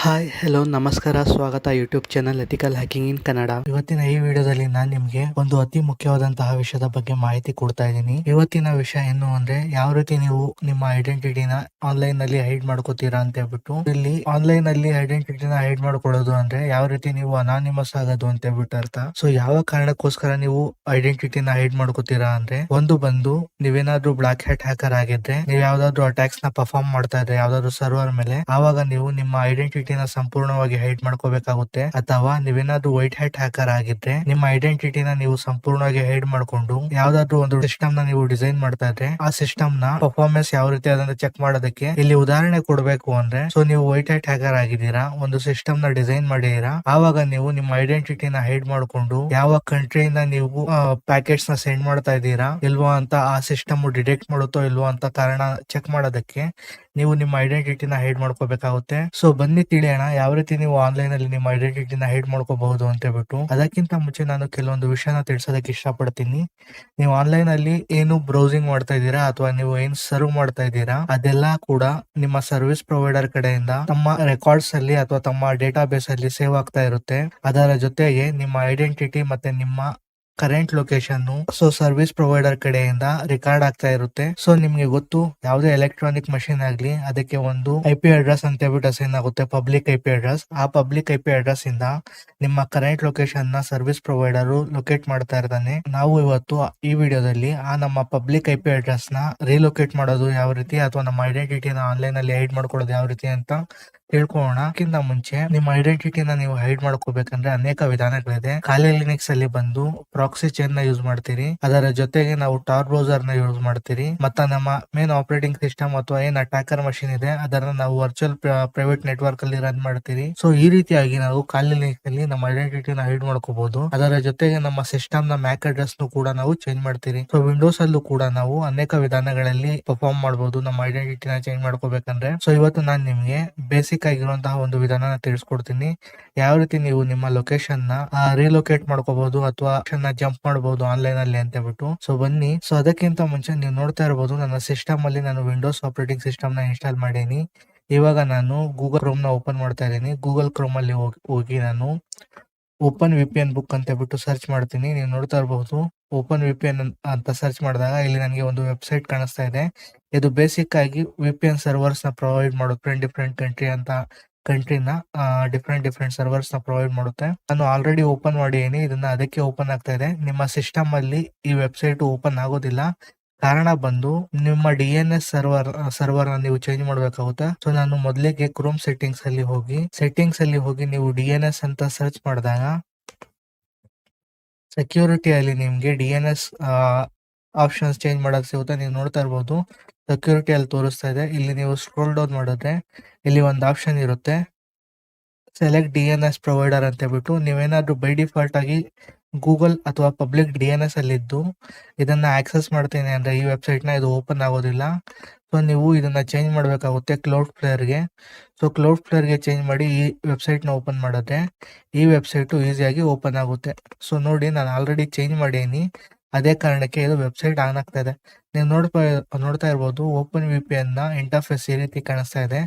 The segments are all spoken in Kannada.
ಹಾಯ್ ಹೆಲೋ ನಮಸ್ಕಾರ ಸ್ವಾಗತ ಯೂಟ್ಯೂಬ್ ಚಾನಲ್ ಎಥಿಕಲ್ ಹ್ಯಾಕಿಂಗ್ ಇನ್ ಕನ್ನಡ. ಇವತ್ತಿನ ಈ ವಿಡಿಯೋದಲ್ಲಿ ನಾನು ನಿಮಗೆ ಒಂದು ಅತಿ ಮುಖ್ಯವಾದಂತಹ ವಿಷಯದ ಬಗ್ಗೆ ಮಾಹಿತಿ ಕೊಡ್ತಾ ಇದ್ದೀನಿ. ಇವತ್ತಿನ ವಿಷಯ ಏನು ಅಂದ್ರೆ ಯಾವ ರೀತಿ ನೀವು ನಿಮ್ಮ ಐಡೆಂಟಿಟಿನ ಆನ್ಲೈನ್ ನಲ್ಲಿ ಹೈಡ್ ಮಾಡ್ಕೋತೀರಾ ಅಂತ ಹೇಳ್ಬಿಟ್ಟು. ಇಲ್ಲಿ ಆನ್ಲೈನ್ ನಲ್ಲಿ ಐಡೆಂಟಿಟಿನ ಹೈಡ್ ಮಾಡ್ಕೊಳ್ಳೋದು ಅಂದ್ರೆ ಯಾವ ರೀತಿ ನೀವು ಅನಾನಿಮಸ್ ಆಗೋದು ಅಂತ ಹೇಳ್ಬಿಟ್ಟು ಅರ್ಥ. ಸೊ ಯಾವ ಕಾರಣಕ್ಕೋಸ್ಕರ ನೀವು ಐಡೆಂಟಿಟಿನ ಹೈಡ್ ಮಾಡ್ಕೋತೀರಾ ಅಂದ್ರೆ ಒಂದು ನೀವೇನಾದ್ರೂ ಬ್ಲಾಕ್ ಹ್ಯಾಕರ್ ಆಗಿದ್ರೆ, ನೀವು ಯಾವ್ದಾದ್ರು ಅಟ್ಯಾಕ್ಸ್ ನ ಪರ್ಫಾರ್ಮ್ ಮಾಡ್ತಾ ಇದ್ರೆ ಯಾವ್ದಾದ್ರು ಸರ್ವರ್ ಮೇಲೆ, ಆವಾಗ ನೀವು ನಿಮ್ಮ ಐಡೆಂಟಿಟಿನ ಸಂಪೂರ್ಣವಾಗಿ ಹೈಡ್ ಮಾಡ್ಕೋಬೇಕಾಗುತ್ತೆ. ಅಥವಾ ನೀವೇನಾದ್ರೂ ವೈಟ್ ಹ್ಯಾಟ್ ಹ್ಯಾಕರ್ ಆಗಿದ್ರೆ ನಿಮ್ಮ ಐಡೆಂಟಿಟಿನ ನೀವು ಸಂಪೂರ್ಣವಾಗಿ ಹೈಡ್ ಮಾಡ್ಕೊಂಡು ಯಾವ್ದಾದ್ರು ಒಂದು ಸಿಸ್ಟಮ್ ನ ನೀವು ಡಿಸೈನ್ ಮಾಡ್ತಾ ಇದ್ರೆ ಆ ಸಿಸ್ಟಮ್ ನ ಪರ್ಫಾರ್ಮೆನ್ಸ್ ಯಾವ ರೀತಿ ಅದನ್ನ ಚೆಕ್ ಮಾಡೋದಕ್ಕೆ ಇಲ್ಲಿ ಉದಾಹರಣೆ ಕೊಡ್ಬೇಕು ಅಂದ್ರೆ, ಸೊ ನೀವು ವೈಟ್ ಹ್ಯಾಟ್ ಹ್ಯಾಕರ್ ಆಗಿದ್ದೀರಾ, ಒಂದು ಸಿಸ್ಟಮ್ ನ ಡಿಸೈನ್ ಮಾಡಿದೀರಾ, ಆವಾಗ ನೀವು ನಿಮ್ಮ ಐಡೆಂಟಿಟಿನ ಹೈಡ್ ಮಾಡ್ಕೊಂಡು ಯಾವ ಕಂಟ್ರಿಯಿಂದ ನೀವು ಪ್ಯಾಕೆಟ್ಸ್ ನ ಸೆಂಡ್ ಮಾಡ್ತಾ ಇದ್ದೀರಾ ಇಲ್ವೋ ಅಂತ ಆ ಸಿಸ್ಟಮ್ ಡಿಟೆಕ್ಟ್ ಮಾಡುತ್ತೋ ಇಲ್ವೋ ಅಂತ ಕಾರಣ ಚೆಕ್ ಮಾಡೋದಕ್ಕೆ ನೀವು ನಿಮ್ಮ ಐಡೆಂಟಿಟಿನ ಹೈಡ್ ಮಾಡ್ಕೋಬೇಕಾಗುತ್ತೆ. ಸೊ ಬನ್ನಿ ತಿಳಿಯೋಣ ಯಾವ ರೀತಿ ನೀವು ಆನ್ಲೈನ್ ಅಲ್ಲಿ ನಿಮ್ಮ ಐಡೆಂಟಿಟಿನ ಹೈಡ್ ಮಾಡ್ಕೋಬಹುದು ಅಂತ ಹೇಳ್ಬಿಟ್ಟು. ಅದಕ್ಕಿಂತ ಮುಂಚೆ ನಾನು ಕೆಲವೊಂದು ವಿಷಯನ ತಿಳಿಸೋದಕ್ಕೆ ಇಷ್ಟಪಡ್ತೀನಿ. ನೀವು ಆನ್ಲೈನ್ ಅಲ್ಲಿ ಏನು ಬ್ರೌಸಿಂಗ್ ಮಾಡ್ತಾ ಇದ್ದೀರಾ ಅಥವಾ ನೀವು ಏನ್ ಸರ್ವ್ ಮಾಡ್ತಾ ಇದ್ದೀರಾ ಅದೆಲ್ಲ ಕೂಡ ನಿಮ್ಮ ಸರ್ವಿಸ್ ಪ್ರೊವೈಡರ್ ಕಡೆಯಿಂದ ತಮ್ಮ ರೆಕಾರ್ಡ್ಸ್ ಅಲ್ಲಿ ಅಥವಾ ತಮ್ಮ ಡೇಟಾ ಬೇಸ್ ಅಲ್ಲಿ ಸೇವ್ ಆಗ್ತಾ ಇರುತ್ತೆ. ಅದರ ಜೊತೆಗೆ ನಿಮ್ಮ ಐಡೆಂಟಿಟಿ ಮತ್ತೆ ನಿಮ್ಮ current location so service provider ಕಡೆಯಿಂದ ರೆಕಾರ್ಡ್ ಆಗ್ತಾ ಇರುತ್ತೆ. ಸೊ ನಿಮ್ಗೆ ಗೊತ್ತು, ಯಾವುದೇ ಎಲೆಕ್ಟ್ರಾನಿಕ್ ಮಷಿನ್ ಆಗ್ಲಿ ಅದಕ್ಕೆ ಒಂದು IP ಅಡ್ರೆಸ್ ಅಂತ ಹೇಳ್ಬಿಟ್ಟು ಅಸೈನ್ ಆಗುತ್ತೆ, ಪಬ್ಲಿಕ್ IP ಅಡ್ರೆಸ್. ಆ ಪಬ್ಲಿಕ್ IP ಅಡ್ರೆಸ್ ಇಂದ ನಿಮ್ಮ ಕರೆಂಟ್ ಲೊಕೇಶನ್ ನ ಸರ್ವಿಸ್ ಪ್ರೊವೈಡರ್ ಲೊಕೇಟ್ ಮಾಡ್ತಾ ಇರ್ತಾನೆ. ನಾವು ಇವತ್ತು ಈ ವಿಡಿಯೋದಲ್ಲಿ ಆ ನಮ್ಮ ಪಬ್ಲಿಕ್ IP ಅಡ್ರೆಸ್ ನ ರಿಲೊಕೇಟ್ ಮಾಡೋದು ಯಾವ ರೀತಿ ಅಥವಾ ನಮ್ಮ ಐಡೆಂಟಿಟಿನ ಆನ್ಲೈನ್ ಅಲ್ಲಿ ಹೈಡ್ ಮಾಡ್ಕೊಳ್ಳೋದು ಯಾವ ರೀತಿ ಅಂತ ತಿಳ್ಕೊಳ್ಳೋಣ. ಅದಕ್ಕಿಂತ ಮುಂಚೆ ನಿಮ್ಮ ಐಡೆಂಟಿಟಿನ ನೀವು ಹೈಡ್ ಮಾಡ್ಕೋಬೇಕಂದ್ರೆ ಅನೇಕ ವಿಧಾನಗಳಿದೆ. ಖಾಲಿ ಲಿನಕ್ಸ್ ಅಲ್ಲಿ ಬಂದು ಪ್ರಾಕ್ಸಿ ಚೈನ್ ನ ಯೂಸ್ ಮಾಡ್ತೀರಿ, ಅದರ ಜೊತೆಗೆ ನಾವು ಟಾರ್ ಬ್ರೌಸರ್ ನ ಯೂಸ್ ಮಾಡ್ತೀರಿ, ಮತ್ತೆ ನಮ್ಮ ಮೇನ್ ಆಪರೇಟಿಂಗ್ ಸಿಸ್ಟಮ್ ಅಥವಾ ಏನ್ ಅಟ್ಯಾಕರ್ ಮಷಿನ್ ಇದೆ ಅದನ್ನ ನಾವು ವರ್ಚುವಲ್ ಪ್ರೈವೇಟ್ ನೆಟ್ವರ್ಕ್ ಅಲ್ಲಿ ರನ್ ಮಾಡ್ತೀರಿ. ಸೊ ಈ ರೀತಿಯಾಗಿ ನಾವು ಖಾಲಿ ಲಿನಕ್ಸ್ ಅಲ್ಲಿ ನಮ್ಮ ಐಡೆಂಟಿಟಿನ ಹೈಡ್ ಮಾಡ್ಕೋಬಹುದು. ಅದರ ಜೊತೆಗೆ ನಮ್ಮ ಸಿಸ್ಟಮ್ ನ ಮ್ಯಾಕ್ ಅಡ್ರೆಸ್ ಕೂಡ ನಾವು ಚೇಂಜ್ ಮಾಡ್ತೀರಿ. ಸೊ ವಿಂಡೋಸ್ ಅಲ್ಲೂ ಕೂಡ ನಾವು ಅನೇಕ ವಿಧಾನಗಳಲ್ಲಿ ಪರ್ಫಾರ್ಮ್ ಮಾಡಬಹುದು ನಮ್ಮ ಐಡೆಂಟಿಟಿನ ಚೇಂಜ್ ಮಾಡ್ಕೋಬೇಕಂದ್ರೆ. ಸೊ ಇವತ್ತು ನಾನು ನಿಮ್ಗೆ ಬೇಸಿಕ್ ಆಗಿರುವಂತಹ ಒಂದು ವಿಧಾನ ತಿಳಿಸ್ಕೊಡ್ತೀನಿ. ಯಾವ ರೀತಿ ನೀವು ನಿಮ್ಮ ಲೊಕೇಶನ್ ನ ರಿಲೊಕೇಟ್ ಮಾಡ್ಕೋಬಹುದು ಅಥವಾ ಜಂಪ್ ಮಾಡಬಹುದು ಆನ್ಲೈನ್ ಅಲ್ಲಿ ಅಂತ ಹೇಳ್ಬಿಟ್ಟು. ಸೊ ಬನ್ನಿ. ಸೊ ಅದಕ್ಕಿಂತ ಮುಂಚೆ ನೀವು ನೋಡ್ತಾ ಇರಬಹುದು, ನನ್ನ ಸಿಸ್ಟಮ್ ಅಲ್ಲಿ ನಾನು ವಿಂಡೋಸ್ ಆಪರೇಟಿಂಗ್ ಸಿಸ್ಟಮ್ ನ ಇನ್ಸ್ಟಾಲ್ ಮಾಡೀನಿ. ಇವಾಗ ನಾನು ಗೂಗಲ್ ಕ್ರೋಮ್ ನ ಓಪನ್ ಮಾಡ್ತಾ ಇದ್ದೀನಿ. ಗೂಗಲ್ ಕ್ರೋಮ್ ಅಲ್ಲಿ ಹೋಗಿ ನಾನು ಓಪನ್ VPN ಬುಕ್ ಅಂತ ಹೇಳ್ಬಿಟ್ಟು ಸರ್ಚ್ ಮಾಡ್ತೀನಿ. ನೀವು ನೋಡ್ತಾ ಇರಬಹುದು, ಓಪನ್ VPN ಅಂತ ಸರ್ಚ್ ಮಾಡಿದಾಗ ಇಲ್ಲಿ ನನಗೆ ಒಂದು ವೆಬ್ಸೈಟ್ ಕಾಣಿಸ್ತಾ ಇದೆ. ಇದು ಬೇಸಿಕ್ ಆಗಿ VPN ಸರ್ವರ್ಸ್ ನ ಪ್ರೊವೈಡ್ ಮಾಡುತ್ತೆ. ಡಿಫ್ರೆಂಟ್ ಕಂಟ್ರಿನ ಡಿಫ್ರೆಂಟ್ ಸರ್ವರ್ಸ್ ನ ಪ್ರೊವೈಡ್ ಮಾಡುತ್ತೆ. ನಾನು ಆಲ್ರೆಡಿ ಓಪನ್ ಮಾಡಿದ್ದೀನಿ, ಇದನ್ನ ಅದಕ್ಕೆ ಓಪನ್ ಆಗ್ತಾ ಇದೆ. ನಿಮ್ಮ ಸಿಸ್ಟಮ್ ಅಲ್ಲಿ ಈ ವೆಬ್ಸೈಟ್ ಓಪನ್ ಆಗೋದಿಲ್ಲ. ಕಾರಣ ಬಂದು ನಿಮ್ಮ DNS ಸರ್ವರ್ ನೀವು ಚೇಂಜ್ ಮಾಡಬೇಕಾಗುತ್ತೆ. ಸೊ ನಾನು ಮೊದಲಿಗೆ ಕ್ರೋಮ್ ಸೆಟ್ಟಿಂಗ್ಸ್ ಅಲ್ಲಿ ಹೋಗಿ ನೀವು DNS ಅಂತ ಸರ್ಚ್ ಮಾಡಿದಾಗ ಸೆಕ್ಯೂರಿಟಿ ಅಲ್ಲಿ ನಿಮ್ಗೆ DNS ಆಪ್ಷನ್ಸ್ ಚೇಂಜ್ ಮಾಡಕ್ ಸಿಗುತ್ತೆ. ನೀವು ನೋಡ್ತಾ ಇರಬಹುದು, ಸೆಕ್ಯೂರಿಟಿ ಅಲ್ಲಿ ತೋರಿಸ್ತಾ ಇದೆ. ಇಲ್ಲಿ ನೀವು ಸ್ಕ್ರೋಲ್ ಡೌನ್ ಮಾಡಿದ್ರೆ ಇಲ್ಲಿ ಒಂದು ಆಪ್ಷನ್ ಇರುತ್ತೆ, ಸೆಲೆಕ್ಟ್ DNS ಪ್ರೊವೈಡರ್ ಅಂತ ಹೇಳ್ಬಿಟ್ಟು. ನೀವೇನಾದ್ರೂ ಬೈ ಡಿಫಾಲ್ಟ್ ಆಗಿ ಗೂಗಲ್ ಅಥವಾ ಪಬ್ಲಿಕ್ DNS ಅಲ್ಲಿ ಇದ್ದು ಇದನ್ನ ಆಕ್ಸೆಸ್ ಮಾಡ್ತೀನಿ ಅಂದ್ರೆ ಈ ವೆಬ್ಸೈಟ್ ನ ಇದು ಓಪನ್ ಆಗೋದಿಲ್ಲ. ಸೊ ನೀವು ಇದನ್ನ ಚೇಂಜ್ ಮಾಡಬೇಕಾಗುತ್ತೆ ಕ್ಲೌಡ್ ಫ್ಲೇಯರ್ಗೆ. ಸೊ ಕ್ಲೌಡ್ ಫ್ಲೇಯರ್ಗೆ ಚೇಂಜ್ ಮಾಡಿ ಈ ವೆಬ್ಸೈಟ್ ನ ಓಪನ್ ಮಾಡಿದ್ರೆ ಈ ವೆಬ್ಸೈಟ್ ಈಸಿಯಾಗಿ ಓಪನ್ ಆಗುತ್ತೆ. ಸೊ ನೋಡಿ, ನಾನು ಆಲ್ರೆಡಿ ಚೇಂಜ್ ಮಾಡೀನಿ, ಅದೇ ಕಾರಣಕ್ಕೆ ಇದು ವೆಬ್ಸೈಟ್ ಆನ್ ಆಗ್ತಾ ಇದೆ. ನೀವು ನೋಡ್ತಾ ಇರ್ಬೋದು, ಓಪನ್ VPN ನ ಇಂಟರ್ಫೇಸ್ ಈ ರೀತಿ ಕಾಣಿಸ್ತಾ ಇದೆ.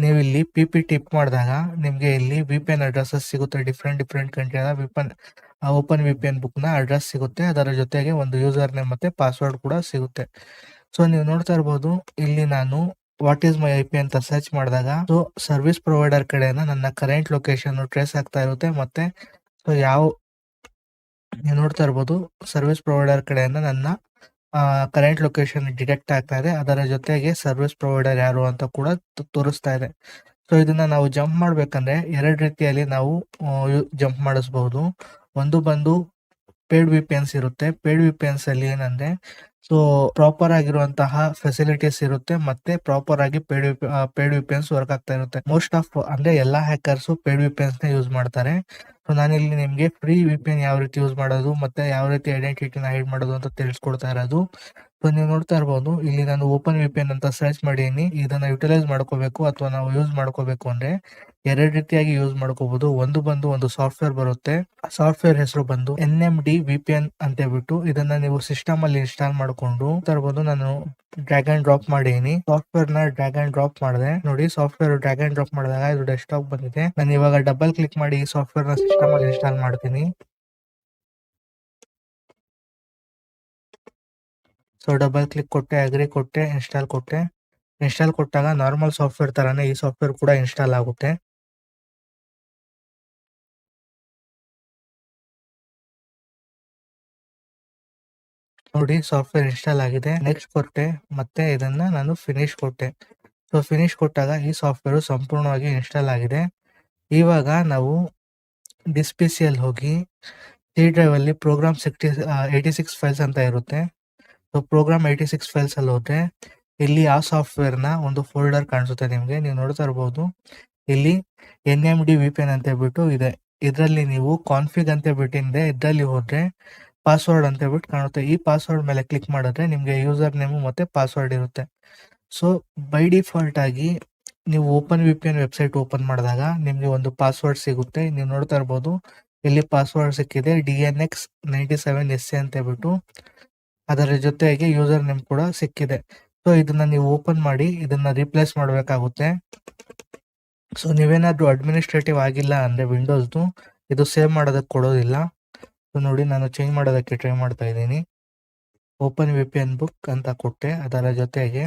ನೀವು ಇಲ್ಲಿ PP ಟಿಪ್ ಮಾಡಿದಾಗ ನಿಮ್ಗೆ ಇಲ್ಲಿ VPN ಅಡ್ರೆಸಸ್ ಸಿಗುತ್ತೆ. ಡಿಫ್ರೆಂಟ್ ಕಂಟ್ರಿಯ ಓಪನ್ VPN ಬುಕ್ ನ ಅಡ್ರೆಸ್ ಸಿಗುತ್ತೆ. ಅದರ ಜೊತೆಗೆ ಒಂದು ಯೂಸರ್ ನೇಮ್ ಮತ್ತೆ ಪಾಸ್ವರ್ಡ್ ಕೂಡ ಸಿಗುತ್ತೆ. ಸೊ ನೀವು ನೋಡ್ತಾ ಇರಬಹುದು, ಇಲ್ಲಿ ನಾನು ವಾಟ್ ಈಸ್ ಮೈ IP ಅಂತ ಸರ್ಚ್ ಮಾಡಿದಾಗ ಸೊ ಸರ್ವಿಸ್ ಪ್ರೊವೈಡರ್ ಕಡೆಯಿಂದ ನನ್ನ ಕರೆಂಟ್ ಲೊಕೇಶನ್ ಟ್ರೇಸ್ ಆಗ್ತಾ ಇರುತ್ತೆ. ಮತ್ತೆ ಸೊ ನೀವು ನೋಡ್ತಾ ಇರಬಹುದು, ಸರ್ವಿಸ್ ಪ್ರೊವೈಡರ್ ಕಡೆಯಿಂದ ನನ್ನ ಕರೆಂಟ್ ಲೊಕೇಶನ್ ಡಿಟೆಕ್ಟ್ ಆಗ್ತಾ ಇದೆ. ಅದರ ಜೊತೆಗೆ ಸರ್ವಿಸ್ ಪ್ರೊವೈಡರ್ ಯಾರು ಅಂತ ಕೂಡ ತೋರಿಸ್ತಾ ಇದೆ. ಸೊ ಇದನ್ನ ನಾವು ಜಂಪ್ ಮಾಡ್ಬೇಕಂದ್ರೆ ಎರಡು ರೀತಿಯಲ್ಲಿ ನಾವು ಜಂಪ್ ಮಾಡಿಸಬಹುದು. ಒಂದು ಬಂದು ಪೇಡ್ VPNs ಇರುತ್ತೆ. ಪೇಡ್ VPNs ಅಲ್ಲಿ ಏನಂದ್ರೆ ಸೊ ಪ್ರಾಪರ್ ಆಗಿರುವಂತಹ ಫೆಸಿಲಿಟೀಸ್ ಇರುತ್ತೆ, ಮತ್ತೆ ಪ್ರಾಪರ್ ಆಗಿ ಪೇಡ್ VPNs ವರ್ಕ್ ಆಗ್ತಾ ಇರುತ್ತೆ. ಮೋಸ್ಟ್ ಆಫ್ ಅಂದ್ರೆ ಎಲ್ಲಾ ಹ್ಯಾಕರ್ಸ್ ಪೇಡ್ VPNs ನ ಯೂಸ್ ಮಾಡ್ತಾರೆ. ಸೊ ನಾನಿಲ್ಲಿ ನಿಮ್ಗೆ ಫ್ರೀ VPN ಯಾವ ರೀತಿ ಯೂಸ್ ಮಾಡೋದು ಮತ್ತೆ ಯಾವ ರೀತಿ ಐಡೆಂಟಿಟಿನ ಹೈಡ್ ಮಾಡೋದು ಅಂತ ತಿಳಿಸ್ಕೊಡ್ತಾ ಇರೋದು. ಸೊ ನೀವು ನೋಡ್ತಾ ಇರ್ಬೋದು ಇಲ್ಲಿ ನಾನು ಓಪನ್ ವಿ ಪಿ ಎನ್ ಅಂತ ಸರ್ಚ್ ಮಾಡೀನಿ. ಇದನ್ನ ಯುಟಿಲೈಸ್ ಮಾಡ್ಕೋಬೇಕು ಅಥವಾ ನಾವು ಯೂಸ್ ಮಾಡ್ಕೋಬೇಕು ಅಂದ್ರೆ ಎರಡು ರೀತಿಯಾಗಿ ಯೂಸ್ ಮಾಡ್ಕೋಬಹುದು. ಒಂದು ಸಾಫ್ಟ್ವೇರ್ ಬರುತ್ತೆ. ಸಾಫ್ಟ್ವೇರ್ ಹೆಸರು ಬಂದು NMD VPN ಅಂತ ಹೇಳ್ಬಿಟ್ಟು ಇದನ್ನ ನೀವು ಸಿಸ್ಟಮ್ ಅಲ್ಲಿ ಇನ್ಸ್ಟಾಲ್ ಮಾಡ್ಕೊಂಡು ತರಬಹುದು. ನಾನು ಡ್ರ್ಯಾಗ್ ಅಂಡ್ ಡ್ರಾಪ್ ಮಾಡೀನಿ. ಸಾಫ್ಟ್ವೇರ್ ನ ಡ್ರ್ಯಾಗ್ ಅಂಡ್ ಡ್ರಾಪ್ ಮಾಡಿದೆ. ನೋಡಿ ಸಾಫ್ಟ್ವೇರ್ ಡ್ರ್ಯಾಗ್ ಅಂಡ್ ಡ್ರಾಪ್ ಮಾಡಿದಾಗ ಇದು ಡೆಸ್ಕ್ಟಾಪ್ ಬಂದಿದೆ. ನಾನು ಇವಾಗ ಡಬಲ್ ಕ್ಲಿಕ್ ಮಾಡಿ ಈ ಸಾಫ್ಟ್ವೇರ್ ನ ಸಿಸ್ಟಮ್ ಅಲ್ಲಿ ಇನ್ಸ್ಟಾಲ್ ಮಾಡ್ತೀನಿ. ಸೊ ಡಬಲ್ ಕ್ಲಿಕ್ ಕೊಟ್ಟೆ, ಅಗ್ರಿ ಕೊಟ್ಟೆ, ಇನ್ಸ್ಟಾಲ್ ಕೊಟ್ಟೆ. ಇನ್ಸ್ಟಾಲ್ ಕೊಟ್ಟಾಗ ನಾರ್ಮಲ್ ಸಾಫ್ಟ್ವೇರ್ ತರಾನೇ ಈ ಸಾಫ್ಟ್ವೇರ್ ಕೂಡ ಇನ್ಸ್ಟಾಲ್ ಆಗುತ್ತೆ. ನೋಡಿ ಸಾಫ್ಟ್ವೇರ್ ಇನ್ಸ್ಟಾಲ್ ಆಗಿದೆ. ನೆಕ್ಸ್ಟ್ ಕೊಟ್ಟೆ, ಮತ್ತೆ ಇದನ್ನ ನಾನು ಫಿನಿಶ್ ಕೊಟ್ಟೆ. ಸೊ ಫಿನಿಶ್ ಕೊಟ್ಟಾಗ ಈ ಸಾಫ್ಟ್ವೇರ್ ಸಂಪೂರ್ಣವಾಗಿ ಇನ್ಸ್ಟಾಲ್ ಆಗಿದೆ. ಇವಾಗ ನಾವು ಡಿಸ್ಪಿಸಿ ಅಲ್ಲಿ ಹೋಗಿ ಸಿ ಡ್ರೈವ್ ಅಲ್ಲಿ ಪ್ರೋಗ್ರಾಮ್ 86 ಫೈಲ್ಸ್ ಅಂತ ಇರುತ್ತೆ. ಸೊ ಪ್ರೋಗ್ರಾಮ್ 86 ಫೈಲ್ಸ್ ಅಲ್ಲಿ ಹೋದ್ರೆ ಇಲ್ಲಿ ಆ ಸಾಫ್ಟ್ವೇರ್ ನ ಒಂದು ಫೋಲ್ಡರ್ ಕಾಣಿಸುತ್ತೆ ನಿಮ್ಗೆ. ನೀವು ನೋಡ್ತಾ ಇರಬಹುದು ಇಲ್ಲಿ NMD VPN ಅಂತ ಹೇಳ್ಬಿಟ್ಟು ಇದೆ. ಇದರಲ್ಲಿ ನೀವು ಕಾನ್ಫಿಗ್ ಅಂತ ಬಿಟ್ಟಿಂದೆ ಇದರಲ್ಲಿ ಹೋದ್ರೆ ಪಾಸ್ವರ್ಡ್ ಅಂತ ಹೇಳ್ಬಿಟ್ಟು ಕಾಣುತ್ತೆ. ಈ ಪಾಸ್ವರ್ಡ್ ಮೇಲೆ ಕ್ಲಿಕ್ ಮಾಡಿದ್ರೆ ನಿಮ್ಗೆ ಯೂಸರ್ ನೇಮ್ ಮತ್ತೆ ಪಾಸ್ವರ್ಡ್ ಇರುತ್ತೆ. ಸೊ ಬೈ ಡಿಫಾಲ್ಟ್ ಆಗಿ ನೀವು ಓಪನ್ VPN ವೆಬ್ಸೈಟ್ ಓಪನ್ ಮಾಡಿದಾಗ ನಿಮ್ಗೆ ಒಂದು ಪಾಸ್ವರ್ಡ್ ಸಿಗುತ್ತೆ. ನೀವು ನೋಡ್ತಾ ಇರ್ಬೋದು ಇಲ್ಲಿ ಪಾಸ್ವರ್ಡ್ ಸಿಕ್ಕಿದೆ DNX97SC ಅಂತ ಹೇಳ್ಬಿಟ್ಟು. ಅದರ ಜೊತೆಗೆ ಯೂಸರ್ ನೇಮ್ ಕೂಡ ಸಿಕ್ಕಿದೆ. ಸೊ ಇದನ್ನ ನೀವು ಓಪನ್ ಮಾಡಿ ಇದನ್ನ ರಿಪ್ಲೇಸ್ ಮಾಡಬೇಕಾಗುತ್ತೆ. ಸೊ ನೀವೇನಾದ್ರೂ ಅಡ್ಮಿನಿಸ್ಟ್ರೇಟಿವ್ ಆಗಿಲ್ಲ ಅಂದ್ರೆ ವಿಂಡೋಸ್ದು ಇದು ಸೇವ್ ಮಾಡೋದಕ್ಕೆ ಕೊಡೋದಿಲ್ಲ. ಸೊ ನೋಡಿ ನಾನು ಚೇಂಜ್ ಮಾಡೋದಕ್ಕೆ ಟ್ರೈ ಮಾಡ್ತಾ ಇದ್ದೀನಿ. ಓಪನ್ VPN ಬುಕ್ ಅಂತ ಕೊಟ್ಟೆ. ಅದರ ಜೊತೆಗೆ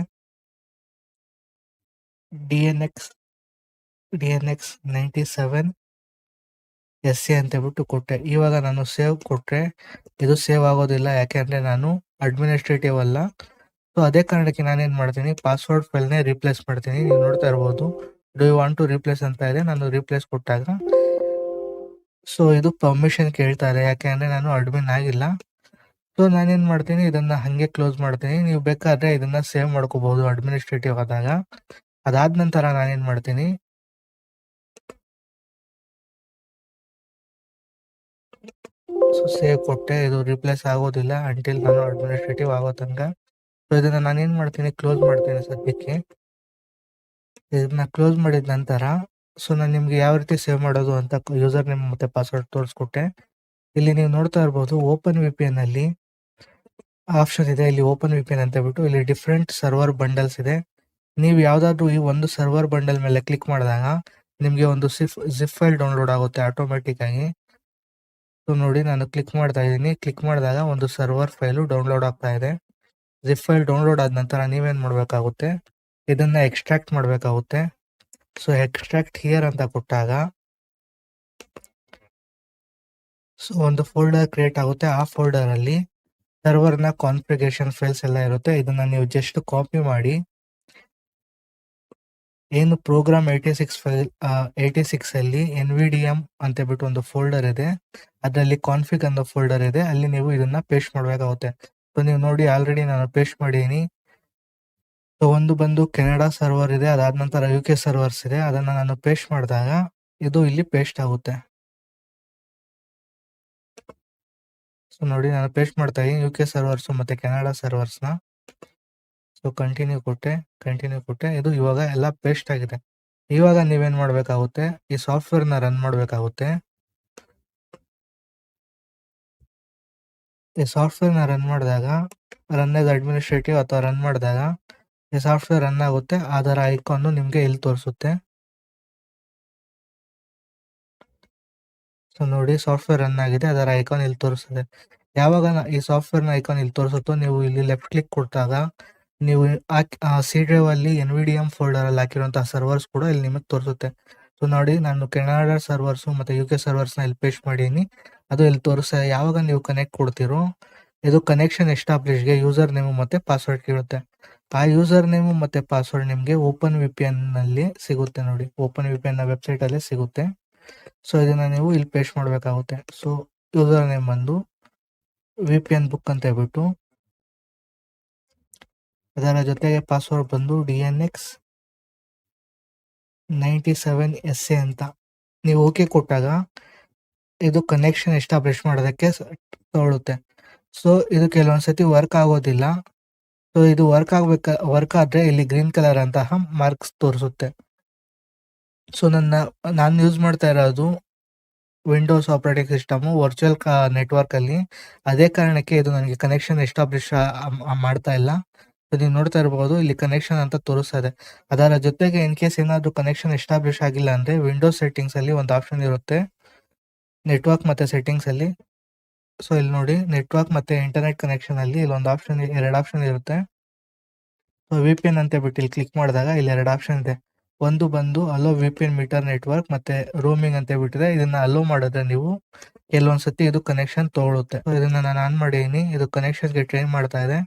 DNX97SC ಅಂತ ಹೇಳ್ಬಿಟ್ಟು ಕೊಟ್ಟೆ. ಇವಾಗ ನಾನು ಸೇವ್ ಕೊಟ್ರೆ ಇದು ಸೇವ್ ಆಗೋದಿಲ್ಲ, ಯಾಕೆಂದ್ರೆ ನಾನು ಅಡ್ಮಿನಿಸ್ಟ್ರೇಟಿವ್ ಅಲ್ಲ. ಸೊ ಅದೇ ಕಾರಣಕ್ಕೆ ನಾನೇನ್ ಮಾಡ್ತೀನಿ, ಪಾಸ್ವರ್ಡ್ ಫೈಲ್ನೇ ರಿಪ್ಲೇಸ್ ಮಾಡ್ತೀನಿ. ನೀವು ನೋಡ್ತಾ ಇರ್ಬೋದು do you want to replace ಅಂತ ಇದೆ. ನಾನು ರಿಪ್ಲೇಸ್ ಕೊಟ್ಟಾಗ ಸೊ ಇದು ಪರ್ಮಿಷನ್ ಕೇಳ್ತಾರೆ, ಯಾಕೆಂದ್ರೆ ನಾನು ಅಡ್ಮಿನ್ ಆಗಿಲ್ಲ. ಸೊ ನಾನೇನ್ ಮಾಡ್ತೀನಿ, ಇದನ್ನ ಹಂಗೆ ಕ್ಲೋಸ್ ಮಾಡ್ತೀನಿ. ನೀವು ಬೇಕಾದ್ರೆ ಇದನ್ನ ಸೇವ್ ಮಾಡ್ಕೋಬಹುದು ಅಡ್ಮಿನಿಸ್ಟ್ರೇಟಿವ್ ಆದಾಗ. ಅದಾದ ನಂತರ ನಾನೇನ್ ಮಾಡ್ತೀನಿ, ಸೊ ಸೇವ್ ಕೊಟ್ಟೆ. ಇದು ರಿಪ್ಲೇಸ್ ಆಗೋದಿಲ್ಲ ಅಂಟಿಲ್ ನಾನು ಅಡ್ಮಿನಿಸ್ಟ್ರೇಟಿವ್ ಆಗೋ ತನಕ. ಸೊ ಇದನ್ನ ನಾನೇನ್ ಮಾಡ್ತೀನಿ, ಕ್ಲೋಸ್ ಮಾಡ್ತೀನಿ ಸದ್ಯಕ್ಕೆ. ಇದನ್ನ ಕ್ಲೋಸ್ ಮಾಡಿದ ನಂತರ ಸೊ ನಾನು ನಿಮ್ಗೆ ಯಾವ ರೀತಿ ಸೇವ್ ಮಾಡೋದು ಅಂತ ಯೂಸರ್ ನೇಮ್ ಮತ್ತೆ ಪಾಸ್ವರ್ಡ್ ತೋರಿಸ್ಕೊಟ್ಟೆ. ಇಲ್ಲಿ ನೀವು ನೋಡ್ತಾ ಇರ್ಬೋದು ಓಪನ್ VPN ಅಲ್ಲಿ ಆಪ್ಷನ್ ಇದೆ. ಇಲ್ಲಿ ಓಪನ್ VPN ಅಂತ ಹೇಳ್ಬಿಟ್ಟು ಇಲ್ಲಿ ಡಿಫ್ರೆಂಟ್ ಸರ್ವರ್ ಬಂಡಲ್ಸ್ ಇದೆ. ನೀವು ಯಾವ್ದಾದ್ರು ಈ ಒಂದು ಸರ್ವರ್ ಬಂಡಲ್ ಮೇಲೆ ಕ್ಲಿಕ್ ಮಾಡಿದಾಗ ನಿಮ್ಗೆ ಒಂದು ಜಿಪ್ ಫೈಲ್ ಡೌನ್ಲೋಡ್ ಆಗುತ್ತೆ ಆಟೋಮೆಟಿಕ್ ಆಗಿ. ಸೊ ನೋಡಿ ನಾನು ಕ್ಲಿಕ್ ಮಾಡ್ತಾ ಇದ್ದೀನಿ. ಕ್ಲಿಕ್ ಮಾಡಿದಾಗ ಒಂದು ಸರ್ವರ್ ಫೈಲು ಡೌನ್ಲೋಡ್ ಆಗ್ತಾ ಇದೆ. ಜಿಪ್ ಫೈಲ್ ಡೌನ್ಲೋಡ್ ಆದ ನಂತರ ನೀವೇನ್ ಮಾಡ್ಬೇಕಾಗುತ್ತೆ, ಇದನ್ನ ಎಕ್ಸ್ಟ್ರಾಕ್ಟ್ ಮಾಡ್ಬೇಕಾಗುತ್ತೆ. ಸೊ ಎಕ್ಸ್ಟ್ರಾಕ್ಟ್ ಹಿಯರ್ ಅಂತ ಕೊಟ್ಟಾಗ ಸೊ ಒಂದು ಫೋಲ್ಡರ್ ಕ್ರಿಯೇಟ್ ಆಗುತ್ತೆ. ಆ ಫೋಲ್ಡರ್ ಅಲ್ಲಿ ಸರ್ವರ್ ನ ಕಾನ್ಫಿಗರೇಷನ್ ಫೈಲ್ಸ್ ಎಲ್ಲ ಇರುತ್ತೆ. ಇದನ್ನ ನೀವು ಜಸ್ಟ್ ಕಾಪಿ ಮಾಡಿ ಏನು ಪ್ರೋಗ್ರಾಮ್ 86 ಅಲ್ಲಿ NVDM ಅಂತ ಹೇಳ್ಬಿಟ್ಟು ಒಂದು ಫೋಲ್ಡರ್ ಇದೆ, ಅದರಲ್ಲಿ ಕಾನ್ಫಿಗ್ ಅನ್ನೋ ಫೋಲ್ಡರ್ ಇದೆ, ಅಲ್ಲಿ ನೀವು ಇದನ್ನ ಪೇಸ್ಟ್ ಮಾಡ್ಬೇಕಾಗುತ್ತೆ. ಸೊ ನೀವು ನೋಡಿ ಆಲ್ರೆಡಿ ನಾನು ಪೇಸ್ಟ್ ಮಾಡೀನಿ. ಸೊ ಒಂದು ಬಂದು ಕೆನಡಾ ಸರ್ವರ್ ಇದೆ, ಅದಾದ ನಂತರ UK ಸರ್ವರ್ಸ್ ಇದೆ. ಅದನ್ನ ನಾನು ಪೇಸ್ಟ್ ಮಾಡಿದಾಗ ಇದು ಇಲ್ಲಿ ಪೇಸ್ಟ್ ಆಗುತ್ತೆ. ಸೊ ನೋಡಿ ನಾನು ಪೇಸ್ಟ್ ಮಾಡ್ತಾ ಇದ್ದೀನಿ UK ಸರ್ವರ್ಸ್ ಮತ್ತೆ ಕೆನಡಾ ಸರ್ವರ್ಸ್ ನ. ಸೊ ಕಂಟಿನ್ಯೂ ಕೊಟ್ಟೆ. ಇದು ಇವಾಗ ಎಲ್ಲ ಪೇಸ್ಟ್ ಆಗಿದೆ. ಇವಾಗ ನೀವೇನ್ ಮಾಡ್ಬೇಕಾಗುತ್ತೆ, ಈ ಸಾಫ್ಟ್ವೇರ್ ನ ರನ್ ಮಾಡ್ಬೇಕಾಗುತ್ತೆ. ಈ ಸಾಫ್ಟ್ವೇರ್ ನ ರನ್ ಮಾಡಿದಾಗ ರನ್ ಆಸ್ ಅಡ್ಮಿನಿಸ್ಟ್ರೇಟಿವ್ ಅಥವಾ ರನ್ ಮಾಡಿದಾಗ ಈ ಸಾಫ್ಟ್ವೇರ್ ರನ್ ಆಗುತ್ತೆ. ಅದರ ಐಕಾನ್ ನಿಮ್ಗೆ ಇಲ್ಲಿ ತೋರಿಸುತ್ತೆ. ಸೊ ನೋಡಿ ಸಾಫ್ಟ್ವೇರ್ ರನ್ ಆಗಿದೆ, ಅದರ ಐಕಾನ್ ಇಲ್ಲಿ ತೋರಿಸುತ್ತೆ. ಯಾವಾಗ ಈ ಸಾಫ್ಟ್ವೇರ್ ನ ಐಕಾನ್ ಇಲ್ಲಿ ತೋರಿಸುತ್ತೋ ನೀವು ಇಲ್ಲಿ ಲೆಫ್ಟ್ ಕ್ಲಿಕ್ ಕೊಟ್ಟಾಗ ನೀವು ಸಿ ಡ್ರೈವ್ ಅಲ್ಲಿ NVDM ಫೋಲ್ಡರ್ ಅಲ್ಲಿ ಹಾಕಿರುವಂತಹ ಸರ್ವರ್ಸ್ ಕೂಡ ಇಲ್ಲಿ ನಿಮಗೆ ತೋರಿಸುತ್ತೆ. ಸೊ ನೋಡಿ ನಾನು ಕೆನಡಾ ಸರ್ವರ್ಸ್ ಮತ್ತೆ UK ಸರ್ವರ್ಸ್ ನ ಇಲ್ಲಿ ಪೇಸ್ಟ್ ಮಾಡೀನಿ, ಅದು ಇಲ್ಲಿ ತೋರಿಸ್ತಾ. ಯಾವಾಗ ನೀವು ಕನೆಕ್ಟ್ ಕೊಡ್ತೀರೋ ಇದು ಕನೆಕ್ಷನ್ ಎಸ್ಟಾಬ್ಲಿಷ್ಗೆ ಯೂಸರ್ ನೇಮ್ ಮತ್ತೆ ಪಾಸ್ವರ್ಡ್ ಕೇಳುತ್ತೆ. ಆ ಯೂಸರ್ ನೇಮ್ ಮತ್ತೆ ಪಾಸ್ವರ್ಡ್ ನಿಮ್ಗೆ ಓಪನ್ VPN ನಲ್ಲಿ ಸಿಗುತ್ತೆ. ನೋಡಿ ಓಪನ್ VPN ನ ವೆಬ್ಸೈಟ್ ಅಲ್ಲಿ ಸಿಗುತ್ತೆ. ಸೊ ಇದನ್ನ ನೀವು ಇಲ್ಲಿ ಪೇಸ್ಟ್ ಮಾಡ್ಬೇಕಾಗುತ್ತೆ. ಸೊ ಯೂಸರ್ ನೇಮ್ ಬಂದು VPN ಬುಕ್ ಅಂತ ಹೇಳ್ಬಿಟ್ಟು, ಅದರ ಜೊತೆಗೆ ಪಾಸ್ವರ್ಡ್ ಬಂದು DNX97SC ಅಂತ ನೀವು ಓಕೆ ಕೊಟ್ಟಾಗ ಇದು ಕನೆಕ್ಷನ್ ಎಸ್ಟಾಬ್ಲಿಷ್ ಮಾಡೋದಕ್ಕೆ ತಗೊಳುತ್ತೆ. ಸೊ ಇದು ಕೆಲವೊಂದ್ಸತಿ ವರ್ಕ್ ಆಗೋದಿಲ್ಲ. ಸೊ ಇದು ವರ್ಕ್ ಆದ್ರೆ ಇಲ್ಲಿ ಗ್ರೀನ್ ಕಲರ್ ಅಂತಹ ಮಾರ್ಕ್ಸ್ ತೋರಿಸುತ್ತೆ. ಸೊ ನಾನು ಯೂಸ್ ಮಾಡ್ತಾ ಇರೋದು Windows operating system virtual network ಅಲ್ಲಿ. ಅದೇ ಕಾರಣಕ್ಕೆ ಇದು ನನಗೆ ಕನೆಕ್ಷನ್ ಎಸ್ಟಾಬ್ಲಿಷ್ ಮಾಡ್ತಾ ಇಲ್ಲ. ನೀವು ನೋಡ್ತಾ ಇರಬಹುದು ಇಲ್ಲಿ ಕನೆಕ್ಷನ್ ಅಂತ ತೋರಿಸ್ತಾ ಇದೆ. ಅದರ ಜೊತೆಗೆ ಇನ್ ಕೇಸ್ ಏನಾದ್ರು ಕನೆಕ್ಷನ್ ಎಸ್ಟಾಬ್ಲಿಷ್ ಆಗಿಲ್ಲ ಅಂದ್ರೆ ವಿಂಡೋಸ್ ಸೆಟ್ಟಿಂಗ್ಸ್ ಅಲ್ಲಿ ಒಂದು ಆಪ್ಷನ್ ಇರುತ್ತೆ, ನೆಟ್ವರ್ಕ್ ಮತ್ತೆ ಸೆಟ್ಟಿಂಗ್ಸ್ ಅಲ್ಲಿ. ಸೊ ಇಲ್ಲಿ ನೋಡಿ, ನೆಟ್ವರ್ಕ್ ಮತ್ತೆ ಇಂಟರ್ನೆಟ್ ಕನೆಕ್ಷನ್ ಅಲ್ಲಿ ಇಲ್ಲೊಂದು ಆಪ್ಷನ್, ಎರಡು ಆಪ್ಷನ್ ಇರುತ್ತೆ. ಸೊ VPN ಅಂತ ಬಿಟ್ಟು ಇಲ್ಲಿ ಕ್ಲಿಕ್ ಮಾಡಿದಾಗ ಇಲ್ಲಿ ಎರಡು ಆಪ್ಷನ್ ಇದೆ. ಒಂದು ಬಂದು ಅಲೋ VPN ಮೀಟರ್ ನೆಟ್ವರ್ಕ್, ಮತ್ತೆ ರೋಮಿಂಗ್ ಅಂತ ಬಿಟ್ಟಿದೆ. ಇದನ್ನ ಅಲೋ ಮಾಡಿದ್ರೆ ನೀವು ಕೆಲವೊಂದ್ಸತಿ ಇದು ಕನೆಕ್ಷನ್ ತಗೊಳುತ್ತೆ. ಇದನ್ನ ನಾನು ಆನ್ ಮಾಡಿದೀನಿ, ಇದು ಕನೆಕ್ಷನ್ಗೆ ಟ್ರೈ ಮಾಡ್ತಾ ಇದೆ.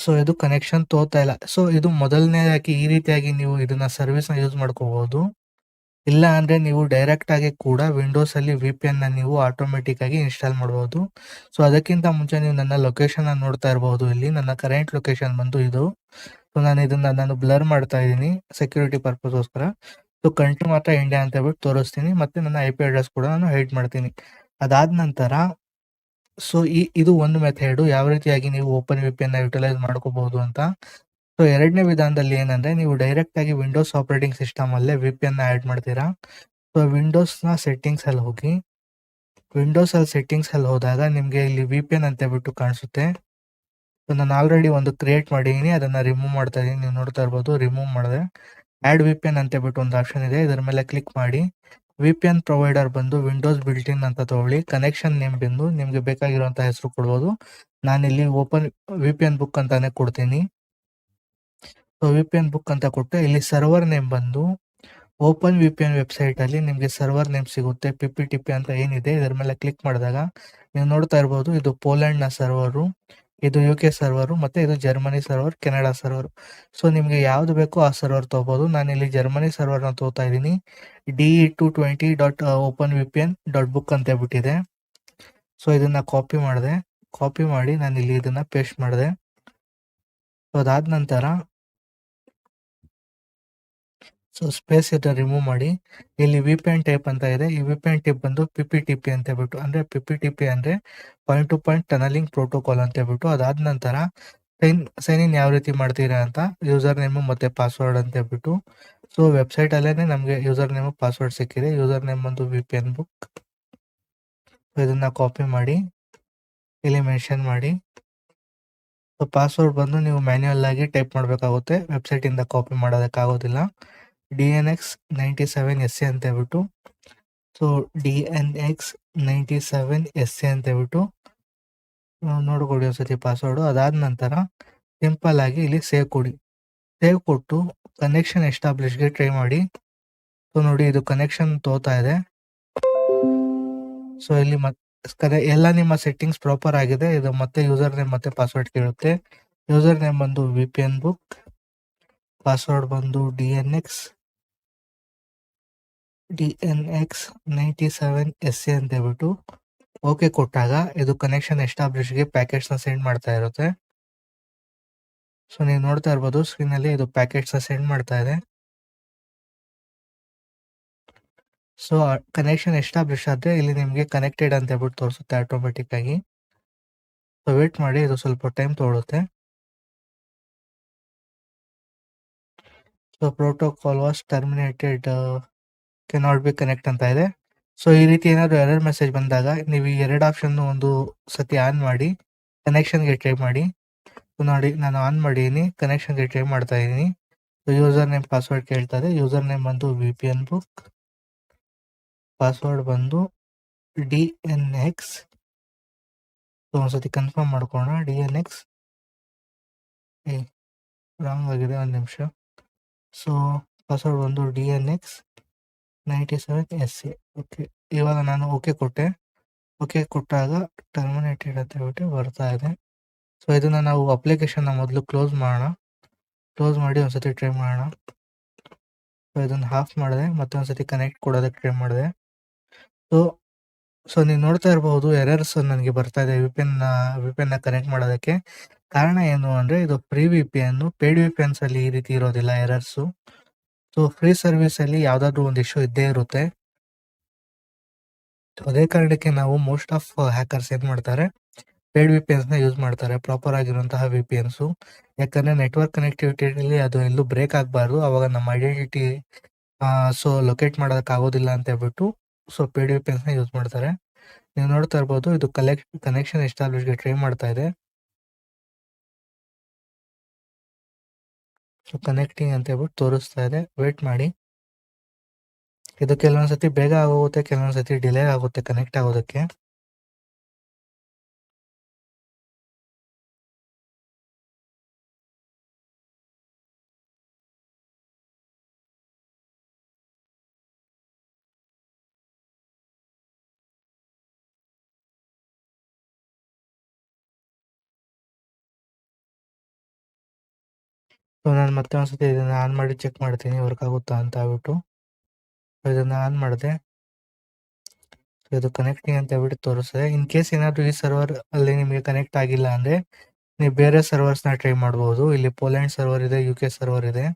ಸೊ ಇದು ಕನೆಕ್ಷನ್ ತೋತಾ ಇಲ್ಲ. ಸೊ ಇದು ಮೊದಲನೇದಾಗಿ ಈ ರೀತಿಯಾಗಿ ನೀವು ಇದನ್ನ ಸರ್ವಿಸ್ ನ ಯೂಸ್ ಮಾಡ್ಕೋಬಹುದು. ಇಲ್ಲ ಅಂದ್ರೆ ನೀವು ಡೈರೆಕ್ಟ್ ಆಗಿ ಕೂಡ ವಿಂಡೋಸ್ ಅಲ್ಲಿ VPN ನ ನೀವು ಆಟೋಮೆಟಿಕ್ ಆಗಿ ಇನ್ಸ್ಟಾಲ್ ಮಾಡಬಹುದು. ಸೊ ಅದಕ್ಕಿಂತ ಮುಂಚೆ ನೀವು ನನ್ನ ಲೊಕೇಶನ್ ಅನ್ನು ನೋಡ್ತಾ ಇರಬಹುದು. ಇಲ್ಲಿ ನನ್ನ ಕರೆಂಟ್ ಲೊಕೇಶನ್ ಬಂದು ಇದು. ಸೊ ನಾನು ಬ್ಲರ್ ಮಾಡ್ತಾ ಇದ್ದೀನಿ ಸೆಕ್ಯೂರಿಟಿ ಪರ್ಪಸ್ ಗೋಸ್ಕರ. ಸೊ ಕಂಟ್ರಿ ಮಾತ್ರ ಇಂಡಿಯಾ ಅಂತ ಹೇಳ್ಬಿಟ್ಟು ತೋರಿಸ್ತೀನಿ, ಮತ್ತೆ ನನ್ನ IP ಅಡ್ರೆಸ್ ಕೂಡ ನಾನು ಹೈಡ್ ಮಾಡ್ತೀನಿ. ಅದಾದ ನಂತರ ಸೊ ಇದು ಒಂದು ಮೆಥಡ್, ಯಾವ ರೀತಿಯಾಗಿ ನೀವು ಓಪನ್ VPN ನ ಯುಟಿಲೈಸ್ ಮಾಡ್ಕೋಬಹುದು ಅಂತ. ಸೊ ಎರಡನೇ ವಿಧಾನದಲ್ಲಿ ಏನಂದ್ರೆ ನೀವು ಡೈರೆಕ್ಟ್ ಆಗಿ ವಿಂಡೋಸ್ ಆಪರೇಟಿಂಗ್ ಸಿಸ್ಟಮ್ ಅಲ್ಲೇ VPN ನ ಆಡ್ ಮಾಡ್ತೀರಾ. ಸೊ ವಿಂಡೋಸ್ ನ ಸೆಟ್ಟಿಂಗ್ಸ್ ಅಲ್ಲಿ ಹೋಗಿ, ವಿಂಡೋಸ್ ಅಲ್ಲಿ ಸೆಟ್ಟಿಂಗ್ಸ್ ಅಲ್ಲಿ ಹೋದಾಗ ನಿಮ್ಗೆ ಇಲ್ಲಿ VPN ಅಂತ ಬಿಟ್ಟು ಕಾಣಿಸುತ್ತೆ. ಸೊ ನಾನು ಆಲ್ರೆಡಿ ಒಂದು ಕ್ರಿಯೇಟ್ ಮಾಡಿದೀನಿ, ಅದನ್ನ ರಿಮೂವ್ ಮಾಡ್ತಾ ಇದೀನಿ. ನೀವು ನೋಡ್ತಾ ಇರ್ಬೋದು, ರಿಮೂವ್ ಮಾಡಿದೆ. ಆಡ್ VPN ಅಂತ ಬಿಟ್ಟು ಒಂದು ಆಪ್ಷನ್ ಇದೆ, ಇದರ ಮೇಲೆ ಕ್ಲಿಕ್ ಮಾಡಿ VPN ಪ್ರೊವೈಡರ್ ಬಂದು ವಿಂಡೋಸ್ ಬಿಲ್ಟ್ ಇನ್ ಅಂತ ತಗೊಳ್ಳಿ. ಕನೆಕ್ಷನ್ ನೇಮ್ ಬಂದು ನಿಮ್ಗೆ ಬೇಕಾಗಿರುವಂತ ಹೆಸರು ಕೊಡ್ಬೋದು. ನಾನಿಲ್ಲಿ ಓಪನ್ VPN ಬುಕ್ ಅಂತಾನೆ ಕೊಡ್ತೀನಿ. ಸೊ VPN ಬುಕ್ ಅಂತ ಕೊಟ್ಟು ಇಲ್ಲಿ ಸರ್ವರ್ ನೇಮ್ ಬಂದು ಓಪನ್ VPN ವೆಬ್ಸೈಟ್ ಅಲ್ಲಿ ನಿಮ್ಗೆ ಸರ್ವರ್ ನೇಮ್ ಸಿಗುತ್ತೆ. PPTP ಅಂತ ಏನಿದೆ ಇದರ ಮೇಲೆ ಕ್ಲಿಕ್ ಮಾಡಿದಾಗ ನೀವು ನೋಡ್ತಾ ಇರಬಹುದು, ಇದು ಪೋಲೆಂಡ್ ನ ಸರ್ವರು, ಇದು UK ಸರ್ವರು, ಮತ್ತೆ ಇದು Germany server, Canada server. So ನಿಮ್ಗೆ ಯಾವ್ದು ಬೇಕೋ ಆ ಸರ್ವರ್ ತಗೋಬಹುದು. ನಾನು ಇಲ್ಲಿ ಜರ್ಮನಿ ಸರ್ವರ್ ನ ತಗೋತಾ ಇದ್ದೀನಿ. de220.openvpn.book ಅಂತ ಹೇಳ್ಬಿಟ್ಟಿದೆ. ಸೊ ಇದನ್ನ ಕಾಪಿ ಮಾಡಿ ನಾನು ಇಲ್ಲಿ ಇದನ್ನ ಪೇಸ್ಟ್ ಮಾಡಿದೆ. ಸೊ ಅದಾದ ನಂತರ ಸೊ ಸ್ಪೇಸ್ ಇದ್ರೆ ರಿಮೂವ್ ಮಾಡಿ. ಇಲ್ಲಿ VPN ಟೈಪ್ ಅಂತ ಇದೆ. ಈ VPN ಟೈಪ್ ಬಂದು PPTP ಅಂತ ಹೇಳ್ಬಿಟ್ಟು, ಅಂದ್ರೆ PPTP ಅಂದ್ರೆ point to point tunnelling protocol ಅಂತ ಹೇಳ್ಬಿಟ್ಟು. ಅದಾದ ನಂತರ ಸೈನ್ ಇನ್ ಯಾವ ರೀತಿ ಮಾಡ್ತೀರಾ ಅಂತ, ಯೂಸರ್ ನೇಮ್ ಮತ್ತೆ ಪಾಸ್ವರ್ಡ್ ಅಂತ ಹೇಳ್ಬಿಟ್ಟು. ಸೊ ವೆಬ್ಸೈಟ್ ಅಲ್ಲೇನೆ ನಮಗೆ ಯೂಸರ್ ನೇಮ್ ಪಾಸ್ವರ್ಡ್ ಸಿಕ್ಕಿದೆ. ಯೂಸರ್ ನೇಮ್ ಬಂದು VPN ಬುಕ್. ಇದನ್ನ ಕಾಪಿ ಮಾಡಿ ಇಲ್ಲಿ ಮೆನ್ಷನ್ ಮಾಡಿ. ಸೊ ಪಾಸ್ವರ್ಡ್ ಬಂದು ನೀವು ಮ್ಯಾನ್ಯುಯಲ್ ಆಗಿ ಟೈಪ್ ಮಾಡಬೇಕಾಗುತ್ತೆ, ವೆಬ್ಸೈಟ್ ಇಂದ ಕಾಪಿ ಮಾಡೋದಕ್ಕಾಗೋದಿಲ್ಲ. DNX97SC ಅಂತ ಹೇಳ್ಬಿಟ್ಟು. ಸೊ DNX97SC ಅಂತ ಹೇಳ್ಬಿಟ್ಟು ನೋಡ್ಕೊಡಿ ಒಂದ್ಸತಿ ಪಾಸ್ವರ್ಡ್. ಅದಾದ ನಂತರ ಸಿಂಪಲ್ ಆಗಿ ಇಲ್ಲಿ ಸೇವ್ ಕೊಡಿ. ಸೇವ್ ಕೊಟ್ಟು ಕನೆಕ್ಷನ್ ಎಸ್ಟಾಬ್ಲಿಷ್ಗೆ ಟ್ರೈ ಮಾಡಿ. ಸೊ ನೋಡಿ, ಇದು ಕನೆಕ್ಷನ್ ತೋತಾ ಇದೆ. ಸೊ ಇಲ್ಲಿ ಎಲ್ಲ ನಿಮ್ಮ ಸೆಟ್ಟಿಂಗ್ಸ್ ಪ್ರಾಪರ್ ಆಗಿದೆ. ಇದು ಮತ್ತೆ ಯೂಸರ್ ನೇಮ್ ಮತ್ತೆ ಪಾಸ್ವರ್ಡ್ ಕೇಳುತ್ತೆ. ಯೂಸರ್ ನೇಮ್ ಬಂದು VPN ಬುಕ್, ಪಾಸ್ವರ್ಡ್ ಬಂದು DNX97SC ಅಂತ ಹೇಳ್ಬಿಟ್ಟು ಓಕೆ ಕೊಟ್ಟಾಗ ಇದು ಕನೆಕ್ಷನ್ ಎಸ್ಟಾಬ್ಲಿಷ್ಗೆ ಪ್ಯಾಕೆಟ್ಸ್ ನ ಸೆಂಡ್ ಮಾಡ್ತಾ ಇರುತ್ತೆ. ಸೊ ನೀವು ನೋಡ್ತಾ ಇರ್ಬೋದು ಸ್ಕ್ರೀನ್ ಅಲ್ಲಿ, ಇದು ಪ್ಯಾಕೆಟ್ಸ್ ನ ಸೆಂಡ್ ಮಾಡ್ತಾ ಇದೆ. ಸೊ ಕನೆಕ್ಷನ್ ಎಸ್ಟಾಬ್ಲಿಷ್ ಆದ್ರೆ ಇಲ್ಲಿ ನಿಮ್ಗೆ ಕನೆಕ್ಟೆಡ್ ಅಂತ ಹೇಳ್ಬಿಟ್ಟು ತೋರಿಸುತ್ತೆ ಆಟೋಮೆಟಿಕ್ ಆಗಿ. ಸೊ ವೇಟ್ ಮಾಡಿ, ಇದು ಸ್ವಲ್ಪ ಟೈಮ್ ತಗೊಳುತ್ತೆ. So protocol was terminated, cannot be connect ಅಂತ ಇದೆ. ಸೊ ಈ ರೀತಿ ಏನಾದ್ರು ಎರರ್ ಮೆಸೇಜ್ ಬಂದಾಗ ನೀವು ಈ ಎರಡು ಆಪ್ಷನ್ ಒಂದು ಸತಿ ಆನ್ ಮಾಡಿ ಕನೆಕ್ಷನ್ಗೆ ಟ್ರೈ ಮಾಡಿ. ನೋಡಿ, ನಾನು ಆನ್ ಮಾಡಿದೀನಿ, ಕನೆಕ್ಷನ್ಗೆ ಟ್ರೈ ಮಾಡ್ತಾ ಇದ್ದೀನಿ. ಯೂಸರ್ ನೇಮ್ ಪಾಸ್ವರ್ಡ್ ಕೇಳ್ತಾರೆ. ಯೂಸರ್ ನೇಮ್ ಬಂದು VPN ಬುಕ್, ಪಾಸ್ವರ್ಡ್ ಬಂದು DNX. ಒಂದ್ಸತಿ ಕನ್ಫರ್ಮ್ ಮಾಡ್ಕೋಣ. DNX ರಾಂಗ್ ಆಗಿದೆ, ಒಂದು ನಿಮಿಷ. ಸೊ ಪಾಸ್ವರ್ಡ್ ಬಂದು DNX97SC. ಓಕೆ, ಇವಾಗ ನಾನು ಓಕೆ ಕೊಟ್ಟೆ. ಓಕೆ ಕೊಟ್ಟಾಗ ಟರ್ಮಿನೇಟೆಡ್ ಅಂತ ಹೇಳ್ಬಿಟ್ಟು ಬರ್ತಾ ಇದೆ. ಸೊ ಇದನ್ನ ನಾವು ಅಪ್ಲಿಕೇಶನ್ ಮೊದಲು ಕ್ಲೋಸ್ ಮಾಡೋಣ. ಕ್ಲೋಸ್ ಮಾಡಿ ಒಂದ್ಸತಿ ಟ್ರೈ ಮಾಡೋಣ. ಸೊ ಇದನ್ನ ಆಫ್ ಮಾಡಿದೆ, ಮತ್ತೆ ಒಂದ್ಸತಿ ಕನೆಕ್ಟ್ ಕೊಡೋದಕ್ಕೆ ಟ್ರೈ ಮಾಡಿದೆ. ಸೊ ನೀವು ನೋಡ್ತಾ ಇರಬಹುದು ಎರರ್ಸ್ ನನಗೆ ಬರ್ತಾ ಇದೆ VPN ನ ಕನೆಕ್ಟ್ ಮಾಡೋದಕ್ಕೆ. ಕಾರಣ ಏನು ಅಂದ್ರೆ ಇದು ಫ್ರೀ VPN, ಪೇಡ್ VPNs ಅಲ್ಲಿ ಈ ರೀತಿ ಇರೋದಿಲ್ಲ ಎರರ್ಸ್. ಸೊ ಫ್ರೀ ಸರ್ವಿಸ್ ಅಲ್ಲಿ ಯಾವ್ದಾದ್ರು ಒಂದು ಇಶ್ಯೂ ಇದ್ದೇ ಇರುತ್ತೆ. ಅದೇ ಕಾರಣಕ್ಕೆ ನಾವು ಮೋಸ್ಟ್ ಆಫ್ ಹ್ಯಾಕರ್ಸ್ ಏನ್ ಮಾಡ್ತಾರೆ, ಪೇಡ್ ನ ಯೂಸ್ ಮಾಡ್ತಾರೆ, ಪ್ರಾಪರ್ ಆಗಿರುವಂತಹ ವಿಪಿಎನ್ಸ್. ಯಾಕಂದ್ರೆ ನೆಟ್ವರ್ಕ್ ಕನೆಕ್ಟಿವಿಟಿಯಲ್ಲಿ ಅದು ಎಲ್ಲೂ ಬ್ರೇಕ್ ಆಗಬಾರ್ದು, ಅವಾಗ ನಮ್ಮ ಐಡೆಂಟಿಟಿ ಸೊ ಲೊಕೇಟ್ ಮಾಡೋದಕ್ಕೆ ಆಗೋದಿಲ್ಲ ಅಂತ ಹೇಳ್ಬಿಟ್ಟು ಸೊ ಪೇಡ್ ನ ಯೂಸ್ ಮಾಡ್ತಾರೆ. ನೀವು ನೋಡ್ತಾ ಇರ್ಬೋದು, ಇದು ಕನೆಕ್ಷನ್ ಎಸ್ಟಾಬ್ಲಿಷ್ಗೆ ಟ್ರೈ ಮಾಡ್ತಾ ಇದೆ. ಸೊ ಕನೆಕ್ಟಿಂಗ್ ಅಂತ ಹೇಳ್ಬಿಟ್ಟು ತೋರಿಸ್ತಾ ಇದೆ, ವೇಟ್ ಮಾಡಿ. ಇದು ಕೆಲವೊಂದ್ಸತಿ ಬೇಗ ಆಗೋಗುತ್ತೆ, ಕೆಲವೊಂದ್ಸತಿ ಡಿಲೇ ಆಗುತ್ತೆ ಕನೆಕ್ಟ್ ಆಗೋದಕ್ಕೆ. ಸೊ ನಾನು ಮತ್ತೆ ಒಂದ್ಸತಿ ಇದನ್ನ ಆನ್ ಮಾಡಿ ಚೆಕ್ ಮಾಡ್ತೀನಿ ವರ್ಕ್ ಆಗುತ್ತಾ ಅಂತ ಹೇಳ್ಬಿಟ್ಟು. ಇದನ್ನ ಆನ್ ಮಾಡಿದೆ, ಇದು ಕನೆಕ್ಟಿಂಗ್ ಅಂತ ಹೇಳ್ಬಿಟ್ಟು ತೋರಿಸ್ತದೆ. ಇನ್ ಕೇಸ್ ಏನಾದ್ರು ಈ ಸರ್ವರ್ ಅಲ್ಲಿ ನಿಮಗೆ ಕನೆಕ್ಟ್ ಆಗಿಲ್ಲ ಅಂದ್ರೆ ನೀವು ಬೇರೆ ಸರ್ವರ್ಸ್ ನ ಟ್ರೈ ಮಾಡಬಹುದು. ಇಲ್ಲಿ ಪೋಲೆಂಡ್ ಸರ್ವರ್ ಇದೆ, UK ಸರ್ವರ್ ಇದೆ.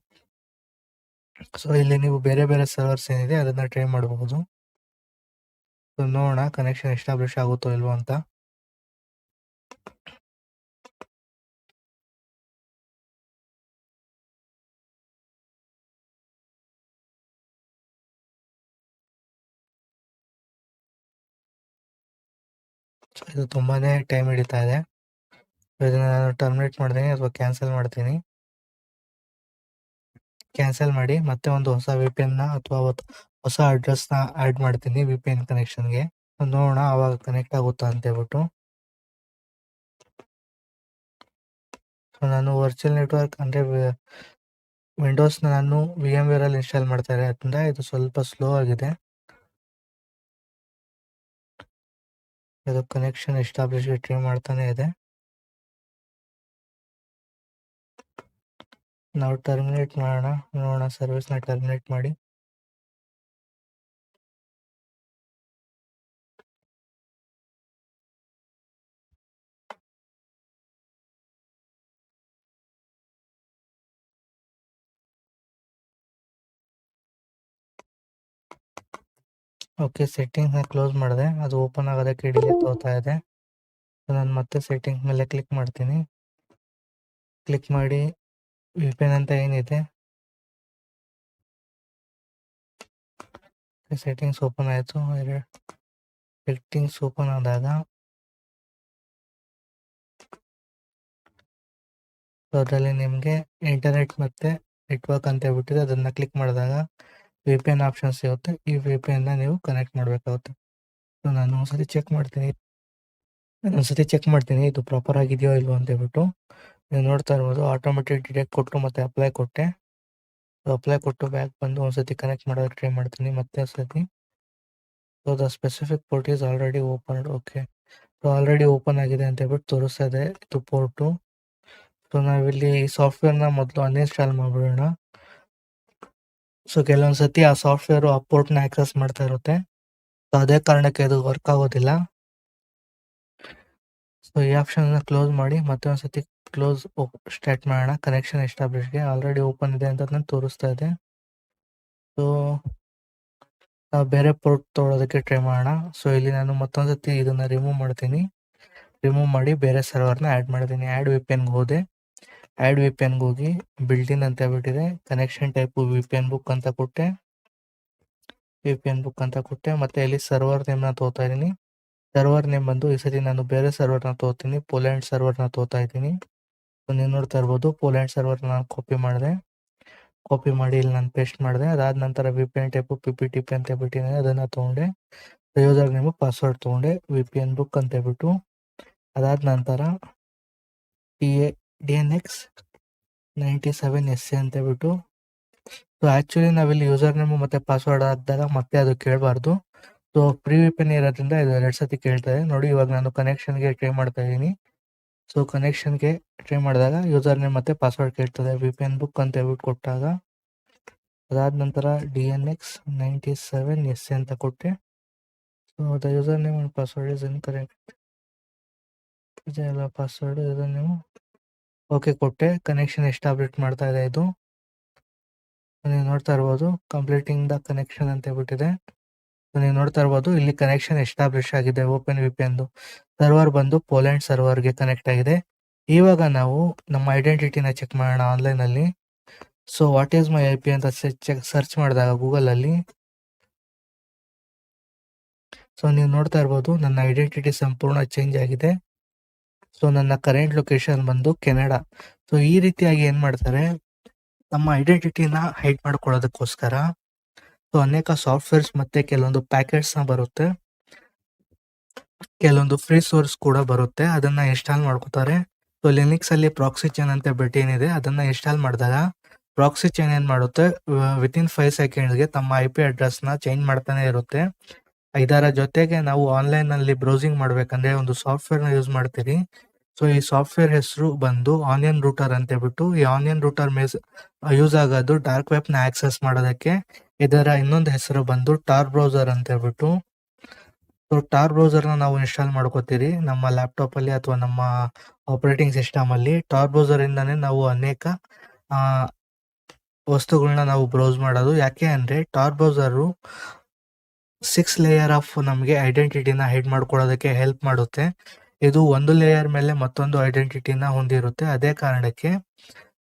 ಸೊ ಇಲ್ಲಿ ನೀವು ಬೇರೆ ಬೇರೆ ಸರ್ವರ್ಸ್ ಏನಿದೆ ಅದನ್ನ ಟ್ರೈ ಮಾಡಬಹುದು. ಸೊ ನೋಡೋಣ ಕನೆಕ್ಷನ್ ಎಸ್ಟಾಬ್ಲಿಷ್ ಆಗುತ್ತೋ ಇಲ್ವೋ ಅಂತ. ಇದು ತುಂಬಾನೇ ಟೈಮ್ ಹಿಡಿತಾ ಇದೆ. ಇದನ್ನ ನಾನು ಟರ್ಮಿನೇಟ್ ಮಾಡ್ತೀನಿ ಅಥವಾ ಕ್ಯಾನ್ಸಲ್ ಮಾಡ್ತೀನಿ. ಕ್ಯಾನ್ಸಲ್ ಮಾಡಿ ಮತ್ತೆ ಒಂದು ಹೊಸ VPN ನ ಅಥವಾ ಹೊಸ ಅಡ್ರೆಸ್ ನ ಆಡ್ ಮಾಡ್ತೀನಿ VPN ಕನೆಕ್ಷನ್ಗೆ. ನೋಡೋಣ ಅವಾಗ ಕನೆಕ್ಟ್ ಆಗುತ್ತಾ ಅಂತ ಹೇಳ್ಬಿಟ್ಟು. ಸೊ ನಾನು ವರ್ಚುವಲ್ ನೆಟ್ವರ್ಕ್ ಅಂದ್ರೆ ವಿಂಡೋಸ್ ನಾನು VMware ಅಲ್ಲಿ ಇನ್ಸ್ಟಾಲ್ ಮಾಡ್ತಾ ಇರೋದ್ರಿಂದ ಇದು ಸ್ವಲ್ಪ ಸ್ಲೋ ಆಗಿದೆ. ಇದು ಕನೆಕ್ಷನ್ ಎಸ್ಟಾಬ್ಲಿಷ್ ಟ್ರೈ ಮಾಡ್ತಾನೆ ಇದೆ. ನಾವು ಟರ್ಮಿನೇಟ್ ಮಾಡೋಣ, ನೋಡೋಣ ಸರ್ವಿಸ್ನ ಟರ್ಮಿನೇಟ್ ಮಾಡಿ. ಓಕೆ, ಸೆಟ್ಟಿಂಗ್ಸ್ನ ಕ್ಲೋಸ್ ಮಾಡಿದೆ, ಅದು ಓಪನ್ ಆಗೋದಕ್ಕೆ ಡಿಲೇ ತೋರ್ತಾ ಇದೆ. ನಾನು ಮತ್ತೆ ಸೆಟ್ಟಿಂಗ್ಸ್ ಮೇಲೆ ಕ್ಲಿಕ್ ಮಾಡ್ತೀನಿ. ಕ್ಲಿಕ್ ಮಾಡಿ VPN ಅಂತ ಏನಿದೆ ಸೆಟ್ಟಿಂಗ್ಸ್ ಓಪನ್ ಆಯಿತು. ಸೆಟ್ಟಿಂಗ್ಸ್ ಓಪನ್ ಆದಾಗ ಅದರಲ್ಲಿ ನಿಮಗೆ ಇಂಟರ್ನೆಟ್ ಮತ್ತೆ ನೆಟ್ವರ್ಕ್ ಅಂತ ಹೇಳ್ಬಿಟ್ಟಿದೆ, ಅದನ್ನ ಕ್ಲಿಕ್ ಮಾಡಿದಾಗ VPN ಆಪ್ಷನ್ಸ್ ಸಿಗುತ್ತೆ. ಈ VPN ನ ನೀವು ಕನೆಕ್ಟ್ ಮಾಡಬೇಕಾಗುತ್ತೆ. ಸೊ ನಾನು ಒಂದ್ಸತಿ ಚೆಕ್ ಮಾಡ್ತೀನಿ ಇದು ಪ್ರಾಪರ್ ಆಗಿದೆಯೋ ಇಲ್ವೋ ಅಂತ ಹೇಳ್ಬಿಟ್ಟು. ನೀವು ನೋಡ್ತಾ ಇರ್ಬೋದು, ಆಟೋಮೆಟಿಕ್ ಡಿಟೆಕ್ಟ್ ಕೊಟ್ಟು ಮತ್ತೆ ಅಪ್ಲೈ ಕೊಟ್ಟೆ. ಅಪ್ಲೈ ಕೊಟ್ಟು ಬ್ಯಾಕ್ ಬಂದು ಒಂದ್ಸತಿ ಕನೆಕ್ಟ್ ಮಾಡೋದಕ್ಕೆ ಟ್ರೈ ಮಾಡ್ತೀನಿ ಮತ್ತೆ ಒಂದ್ಸತಿ. So the specific port is already opened. Okay, so already open ಆಗಿದೆ ಅಂತ ಹೇಳ್ಬಿಟ್ಟು ತೋರಿಸ್ತಾ ಇದೆ ಇದು ಪೋರ್ಟು. ಸೊ ನಾವಿಲ್ಲಿ ಸಾಫ್ಟ್ವೇರ್ನ ಮೊದಲು ಅನ್ಇನ್ಸ್ಟಾಲ್ ಮಾಡ್ಬಿಡೋಣ. ಸೊ ಕೆಲವೊಂದ್ಸತಿ ಆ ಸಾಫ್ಟ್ವೇರ್ ಆ ಪೋರ್ಟ್ನ ಆಕ್ಸೆಸ್ ಮಾಡ್ತಾ ಇರುತ್ತೆ, ಸೊ ಅದೇ ಕಾರಣಕ್ಕೆ ಇದು ವರ್ಕ್ ಆಗೋದಿಲ್ಲ. ಸೊ ಈ ಆಪ್ಷನ್ ಕ್ಲೋಸ್ ಮಾಡಿ ಮತ್ತೆ ಒಂದ್ಸತಿ ಕ್ಲೋಸ್ ಸ್ಟಾರ್ಟ್ ಮಾಡೋಣ. ಕನೆಕ್ಷನ್ ಎಸ್ಟಾಬ್ಲಿಷ್ಗೆ ಆಲ್ರೆಡಿ ಓಪನ್ ಇದೆ ಅಂತ ನಾನು ತೋರಿಸ್ತಾ ಇದೆ. ಸೊ ನಾವು ಬೇರೆ ಪೋರ್ಟ್ ತೊಗೊಳೋದಕ್ಕೆ ಟ್ರೈ ಮಾಡೋಣ. ಸೊ ಇಲ್ಲಿ ನಾನು ಮತ್ತೊಂದ್ಸತಿ ಇದನ್ನ ರಿಮೂವ್ ಮಾಡ್ತೀನಿ. ರಿಮೂವ್ ಮಾಡಿ ಬೇರೆ ಸರ್ವರ್ನ ಆ್ಯಡ್ ಮಾಡ್ತೀನಿ. ಆ್ಯಡ್ VPNಗೆ ಹೋದೆ, ಆ್ಯಡ್ VPNಗೆ ಹೋಗಿ ಬಿಲ್ಟ್-ಇನ್ ಅಂತ ಹೇಳ್ಬಿಟ್ಟಿದೆ. ಕನೆಕ್ಷನ್ ಟೈಪು VPN ಬುಕ್ ಅಂತ ಕೊಟ್ಟೆ, ಮತ್ತೆ ಇಲ್ಲಿ ಸರ್ವರ್ ನೇಮ್ನ ತಗೋತಾ ಇದ್ದೀನಿ. ಸರ್ವರ್ ನೇಮ್ ಬಂದು ಈ ಸತಿ ನಾನು ಬೇರೆ ಸರ್ವರ್ನ ತಗೋತೀನಿ, ಪೋಲೆಂಡ್ ಸರ್ವರ್ನ ತಗೋತಾ ಇದ್ದೀನಿ. ನೀವು ನೋಡ್ತಾ ಇರ್ಬೋದು, ಪೋಲೆಂಡ್ ಸರ್ವರ್ನ ನಾನು ಕಾಪಿ ಮಾಡಿ ಇಲ್ಲಿ ನಾನು ಪೇಸ್ಟ್ ಮಾಡಿದೆ. ಅದಾದ ನಂತರ VPN ಟೈಪು PPTP ಅಂತ ಹೇಳ್ಬಿಟ್ಟಿದೆ, ಅದನ್ನ ತೊಗೊಂಡೆ. ಯೂಸರ್ ನೇಮು ಪಾಸ್ವರ್ಡ್ ತೊಗೊಂಡೆ, VPN ಬುಕ್ ಅಂತ ಹೇಳ್ಬಿಟ್ಟು. ಅದಾದ ನಂತರ DNX97SC ಅಂತ ಹೇಳ್ಬಿಟ್ಟು. ಸೊ ಆಕ್ಚುಲಿ ನಾವಿಲ್ಲಿ ಯೂಸರ್ ನೇಮು ಮತ್ತೆ ಪಾಸ್ವರ್ಡ್ ಹಾಕಿದಾಗ ಮತ್ತೆ ಅದು ಕೇಳಬಾರ್ದು. ಸೊ ಪ್ರೀ VPN ಇರೋದ್ರಿಂದ ಇದು 2 ಸತಿ ಕೇಳ್ತದೆ. ನೋಡಿ, ಇವಾಗ ನಾನು ಕನೆಕ್ಷನ್ಗೆ ಟ್ರೈ ಮಾಡ್ತಾ ಇದ್ದೀನಿ. ಸೊ ಕನೆಕ್ಷನ್ಗೆ ಟ್ರೈ ಮಾಡಿದಾಗ ಯೂಸರ್ ನೇಮ್ ಮತ್ತೆ ಪಾಸ್ವರ್ಡ್ ಕೇಳ್ತದೆ, VPN ಬುಕ್ ಅಂತ ಹೇಳ್ಬಿಟ್ಟು ಕೊಟ್ಟಾಗ. ಅದಾದ ನಂತರ DNX97SC ಅಂತ ಕೊಟ್ಟೆ. So the user name and password is incorrect. ಇದೆಲ್ಲ ಪಾಸ್ವರ್ಡ್, ಯೂಸರ್ ನೇಮು ಓಕೆ ಕೊಟ್ಟೆ. ಕನೆಕ್ಷನ್ ಎಸ್ಟಾಬ್ಲಿಷ್ ಮಾಡ್ತಾ ಇದೆ ಇದು. ನೀವು ನೋಡ್ತಾ ಇರ್ಬೋದು, ಕಂಪ್ಲೀಟಿಂಗ್ ದ ಕನೆಕ್ಷನ್ ಅಂತ ಹೇಳ್ಬಿಟ್ಟಿದೆ. ನೀವು ನೋಡ್ತಾ ಇರ್ಬೋದು ಇಲ್ಲಿ ಕನೆಕ್ಷನ್ ಎಸ್ಟಾಬ್ಲಿಷ್ ಆಗಿದೆ. ಓಪನ್ ವಿಪಿಎನ್ ಸರ್ವರ್ ಬಂದು ಪೋಲೆಂಡ್ ಸರ್ವರ್ಗೆ ಕನೆಕ್ಟ್ ಆಗಿದೆ. ಇವಾಗ ನಾವು ನಮ್ಮ ಐಡೆಂಟಿಟಿನ ಚೆಕ್ ಮಾಡೋಣ ಆನ್ಲೈನಲ್ಲಿ. So what is my IP ಅಂತ ಸರ್ಚ್ ಮಾಡಿದಾಗ ಗೂಗಲಲ್ಲಿ, ಸೊ ನೀವು ನೋಡ್ತಾ ಇರ್ಬೋದು ನನ್ನ ಐಡೆಂಟಿಟಿ ಸಂಪೂರ್ಣ ಚೇಂಜ್ ಆಗಿದೆ. ಸೊ ನನ್ನ ಕರೆಂಟ್ ಲೊಕೇಶನ್ ಬಂದು ಕೆನಡಾ. ಸೊ ಈ ರೀತಿಯಾಗಿ ಏನು ಮಾಡ್ತಾರೆ, ನಮ್ಮ ಐಡೆಂಟಿಟಿನ ಹೈಡ್ ಮಾಡ್ಕೊಳ್ಳೋದಕ್ಕೋಸ್ಕರ ಸೊ ಅನೇಕ ಸಾಫ್ಟ್ವೇರ್ಸ್ ಮತ್ತು ಕೆಲವೊಂದು ಪ್ಯಾಕೆಟ್ಸ್ನ ಬರುತ್ತೆ, ಕೆಲವೊಂದು ಫ್ರೀ ಸೋರ್ಸ್ ಕೂಡ ಬರುತ್ತೆ. ಅದನ್ನು ಇನ್ಸ್ಟಾಲ್ ಮಾಡ್ಕೋತಾರೆ. ಸೊ ಲಿನಿಕ್ಸಲ್ಲಿ ಪ್ರಾಕ್ಸಿ ಚೈನ್ ಅಂತ ಬಿಟ್ಟು ಏನಿದೆ ಅದನ್ನು ಇನ್ಸ್ಟಾಲ್ ಮಾಡಿದಾಗ ಪ್ರಾಕ್ಸಿ ಚೈನ್ ಏನು ಮಾಡುತ್ತೆ, ವಿತಿನ್ 5 ಸೆಕೆಂಡ್ಸ್ಗೆ ತಮ್ಮ IP ಅಡ್ರೆಸ್ನ ಚೇಂಜ್ ಮಾಡ್ತಾನೆ ಇರುತ್ತೆ. ಇದರ ಜೊತೆಗೆ ನಾವು ಆನ್ಲೈನಲ್ಲಿ ಬ್ರೌಸಿಂಗ್ ಮಾಡಬೇಕಂದ್ರೆ ಒಂದು ಸಾಫ್ಟ್ವೇರ್ನ ಯೂಸ್ ಮಾಡ್ತೀರಿ. ಸೊ ಈ ಸಾಫ್ಟ್ವೇರ್ ಹೆಸರು ಬಂದು ಆನಿಯನ್ ರೂಟರ್ ಅಂತ ಹೇಳ್ಬಿಟ್ಟು, ಈ ಆನಿಯನ್ ರೂಟರ್ ಯೂಸ್ ಆಗೋದು ಡಾರ್ಕ್ ವೆಬ್ನ ಆಕ್ಸೆಸ್ ಮಾಡೋದಕ್ಕೆ. ಇದರ ಇನ್ನೊಂದು ಹೆಸರು ಬಂದು ಟಾರ್ ಬ್ರೌಸರ್ ಅಂತ ಹೇಳ್ಬಿಟ್ಟು. ಸೊ ಟಾರ್ ಬ್ರೌಸರ್ನ ನಾವು ಇನ್ಸ್ಟಾಲ್ ಮಾಡ್ಕೋತೀರಿ ನಮ್ಮ ಲ್ಯಾಪ್ಟಾಪಲ್ಲಿ ಅಥವಾ ನಮ್ಮ ಆಪರೇಟಿಂಗ್ ಸಿಸ್ಟಮಲ್ಲಿ. ಟಾರ್ ಬ್ರೌಸರಿಂದನೇ ನಾವು ಅನೇಕ ವಸ್ತುಗಳನ್ನ ನಾವು ಬ್ರೌಸ್ ಮಾಡೋದು. ಯಾಕೆ ಅಂದರೆ ಟಾರ್ ಬ್ರೌಸರು 6 ಲೇಯರ್ ಆಫ್ ನಮಗೆ ಐಡೆಂಟಿಟಿನ ಹೈಡ್ ಮಾಡ್ಕೊಳ್ಳೋದಕ್ಕೆ ಹೆಲ್ಪ್ ಮಾಡುತ್ತೆ. ಇದು ಒಂದು ಲೇಯರ್ ಮೇಲೆ ಮತ್ತೊಂದು ಐಡೆಂಟಿಟಿನ ಹೊಂದಿರುತ್ತೆ. ಅದೇ ಕಾರಣಕ್ಕೆ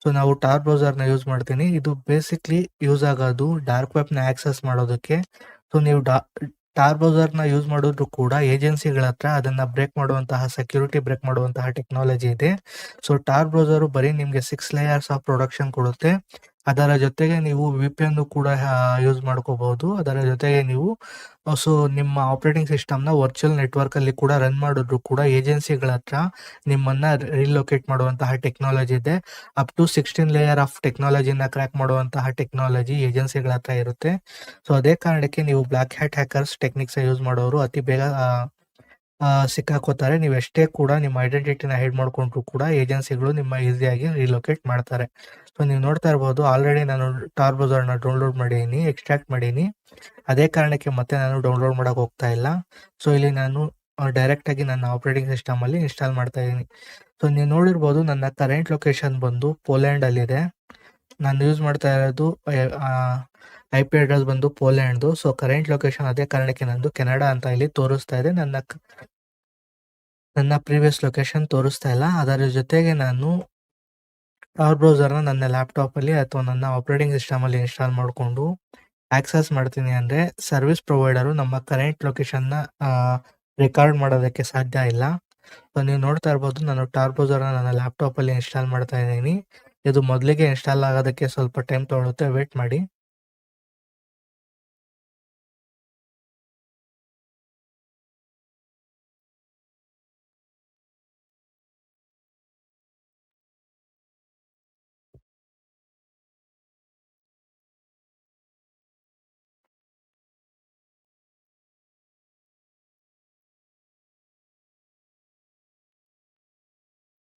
ಸೊ ನಾವು ಟಾರ್ ಬ್ರೌಸರ್ನ ಯೂಸ್ ಮಾಡ್ತೀನಿ. ಇದು ಬೇಸಿಕ್ಲಿ ಯೂಸ್ ಆಗೋದು ಡಾರ್ಕ್ ವೆಬ್ನ ಆಕ್ಸೆಸ್ ಮಾಡೋದಕ್ಕೆ. ಸೊ ನೀವು ಟಾರ್ ಬ್ರೌಸರ್ನ ಯೂಸ್ ಮಾಡಿದ್ರು ಕೂಡ ಏಜೆನ್ಸಿಗಳ ಹತ್ರ ಅದನ್ನು ಬ್ರೇಕ್ ಮಾಡುವಂತಹ, ಸೆಕ್ಯೂರಿಟಿ ಬ್ರೇಕ್ ಮಾಡುವಂತಹ ಟೆಕ್ನಾಲಜಿ ಇದೆ. ಸೊ ಟಾರ್ ಬ್ರೌಸರು ಬರೀ ನಿಮಗೆ 6 ಲೇಯರ್ಸ್ ಆಫ್ ಪ್ರೊಡಕ್ಷನ್ ಕೊಡುತ್ತೆ. ಅದರ ಜೊತೆಗೆ ನೀವು VPN ಕೂಡ ಯೂಸ್ ಮಾಡ್ಕೋಬಹುದು. ಅದರ ಜೊತೆಗೆ ನೀವು ಸೊ ನಿಮ್ಮ ಆಪರೇಟಿಂಗ್ ಸಿಸ್ಟಮ್ನ ವರ್ಚುವಲ್ ನೆಟ್ವರ್ಕಲ್ಲಿ ಕೂಡ ರನ್ ಮಾಡಿದ್ರು ಕೂಡ ಏಜೆನ್ಸಿಗಳ ಹತ್ರ ನಿಮ್ಮನ್ನು ರಿಲೊಕೇಟ್ ಮಾಡುವಂತಹ ಟೆಕ್ನಾಲಜಿ ಇದೆ. ಅಪ್ ಟು 16 ಲೇಯರ್ ಆಫ್ ಟೆಕ್ನಾಲಜಿನ ಕ್ರ್ಯಾಕ್ ಮಾಡುವಂತಹ ಟೆಕ್ನಾಲಜಿ ಏಜೆನ್ಸಿಗಳ ಹತ್ರ ಇರುತ್ತೆ. ಸೊ ಅದೇ ಕಾರಣಕ್ಕೆ ನೀವು black hat hackers techniques use ಮಾಡೋರು ಅತಿ ಬೇಗ ಸಿಕ್ಕಾಕೋತಾರೆ. ನೀವು ಎಷ್ಟೇ ಕೂಡ ನಿಮ್ಮ ಐಡೆಂಟಿಟಿನ ಹೈಡ್ ಮಾಡ್ಕೊಂಡ್ರು ಕೂಡ ಏಜೆನ್ಸಿಗಳು ನಿಮ್ಮ ಈಸಿಯಾಗಿ ರಿಲೊಕೇಟ್ ಮಾಡ್ತಾರೆ. ಸೊ ನೀವು ನೋಡ್ತಾ ಇರ್ಬೋದು, ಆಲ್ರೆಡಿ ನಾನು ಟಾರ್ ಬ್ರೌಸರ್ನ ಡೌನ್ಲೋಡ್ ಮಾಡೀನಿ, ಎಕ್ಸ್ಟ್ರಾಕ್ಟ್ ಮಾಡೀನಿ. ಅದೇ ಕಾರಣಕ್ಕೆ ಮತ್ತೆ ನಾನು ಡೌನ್ಲೋಡ್ ಮಾಡೋಕೆ ಹೋಗ್ತಾ ಇಲ್ಲ. ಸೊ ಇಲ್ಲಿ ನಾನು ಡೈರೆಕ್ಟಾಗಿ ನನ್ನ ಆಪರೇಟಿಂಗ್ ಸಿಸ್ಟಮಲ್ಲಿ ಇನ್ಸ್ಟಾಲ್ ಮಾಡ್ತಾ ಇದ್ದೀನಿ. ಸೊ ನೀವು ನೋಡಿರ್ಬೋದು ನನ್ನ ಕರೆಂಟ್ ಲೊಕೇಶನ್ ಬಂದು ಪೋಲೆಂಡಲ್ಲಿದೆ. ನಾನು ಯೂಸ್ ಮಾಡ್ತಾ ಇರೋದು IP ಅಡ್ರೆಸ್ ಬಂದು ಪೋಲೆಂಡ್ದು. ಸೊ ಕರೆಂಟ್ ಲೊಕೇಶನ್ ಅದೇ ಕಾರಣಕ್ಕೆ ನಂದು ಕೆನಡಾ ಅಂತ ಇಲ್ಲಿ ತೋರಿಸ್ತಾ ಇದೆ. ನನ್ನ ಪ್ರೀವಿಯಸ್ ಲೊಕೇಶನ್ ತೋರಿಸ್ತಾ ಇಲ್ಲ. ಅದರ ಜೊತೆಗೆ ನಾನು ಟಾರ್ ಬ್ರೌಸರ್ನ ನನ್ನ ಲ್ಯಾಪ್ಟಾಪಲ್ಲಿ ಅಥವಾ ನನ್ನ ಆಪರೇಟಿಂಗ್ ಸಿಸ್ಟಮಲ್ಲಿ ಇನ್ಸ್ಟಾಲ್ ಮಾಡಿಕೊಂಡು ಆಕ್ಸೆಸ್ ಮಾಡ್ತೀನಿ ಅಂದರೆ ಸರ್ವಿಸ್ ಪ್ರೊವೈಡರು ನಮ್ಮ ಕರೆಂಟ್ ಲೊಕೇಶನ್ನ ರೆಕಾರ್ಡ್ ಮಾಡೋದಕ್ಕೆ ಸಾಧ್ಯ ಇಲ್ಲ. ಸೊ ನೀವು ನೋಡ್ತಾ ಇರ್ಬೋದು, ನಾನು ಟಾರ್ ಬ್ರೌಸರ್ನ ನನ್ನ ಲ್ಯಾಪ್ಟಾಪಲ್ಲಿ ಇನ್ಸ್ಟಾಲ್ ಮಾಡ್ತಾ ಇದ್ದೀನಿ. ಇದು ಮೊದಲಿಗೆ ಇನ್ಸ್ಟಾಲ್ ಆಗೋದಕ್ಕೆ ಸ್ವಲ್ಪ ಟೈಮ್ ತೊಗೊಳುತ್ತೆ, ವೇಟ್ ಮಾಡಿ.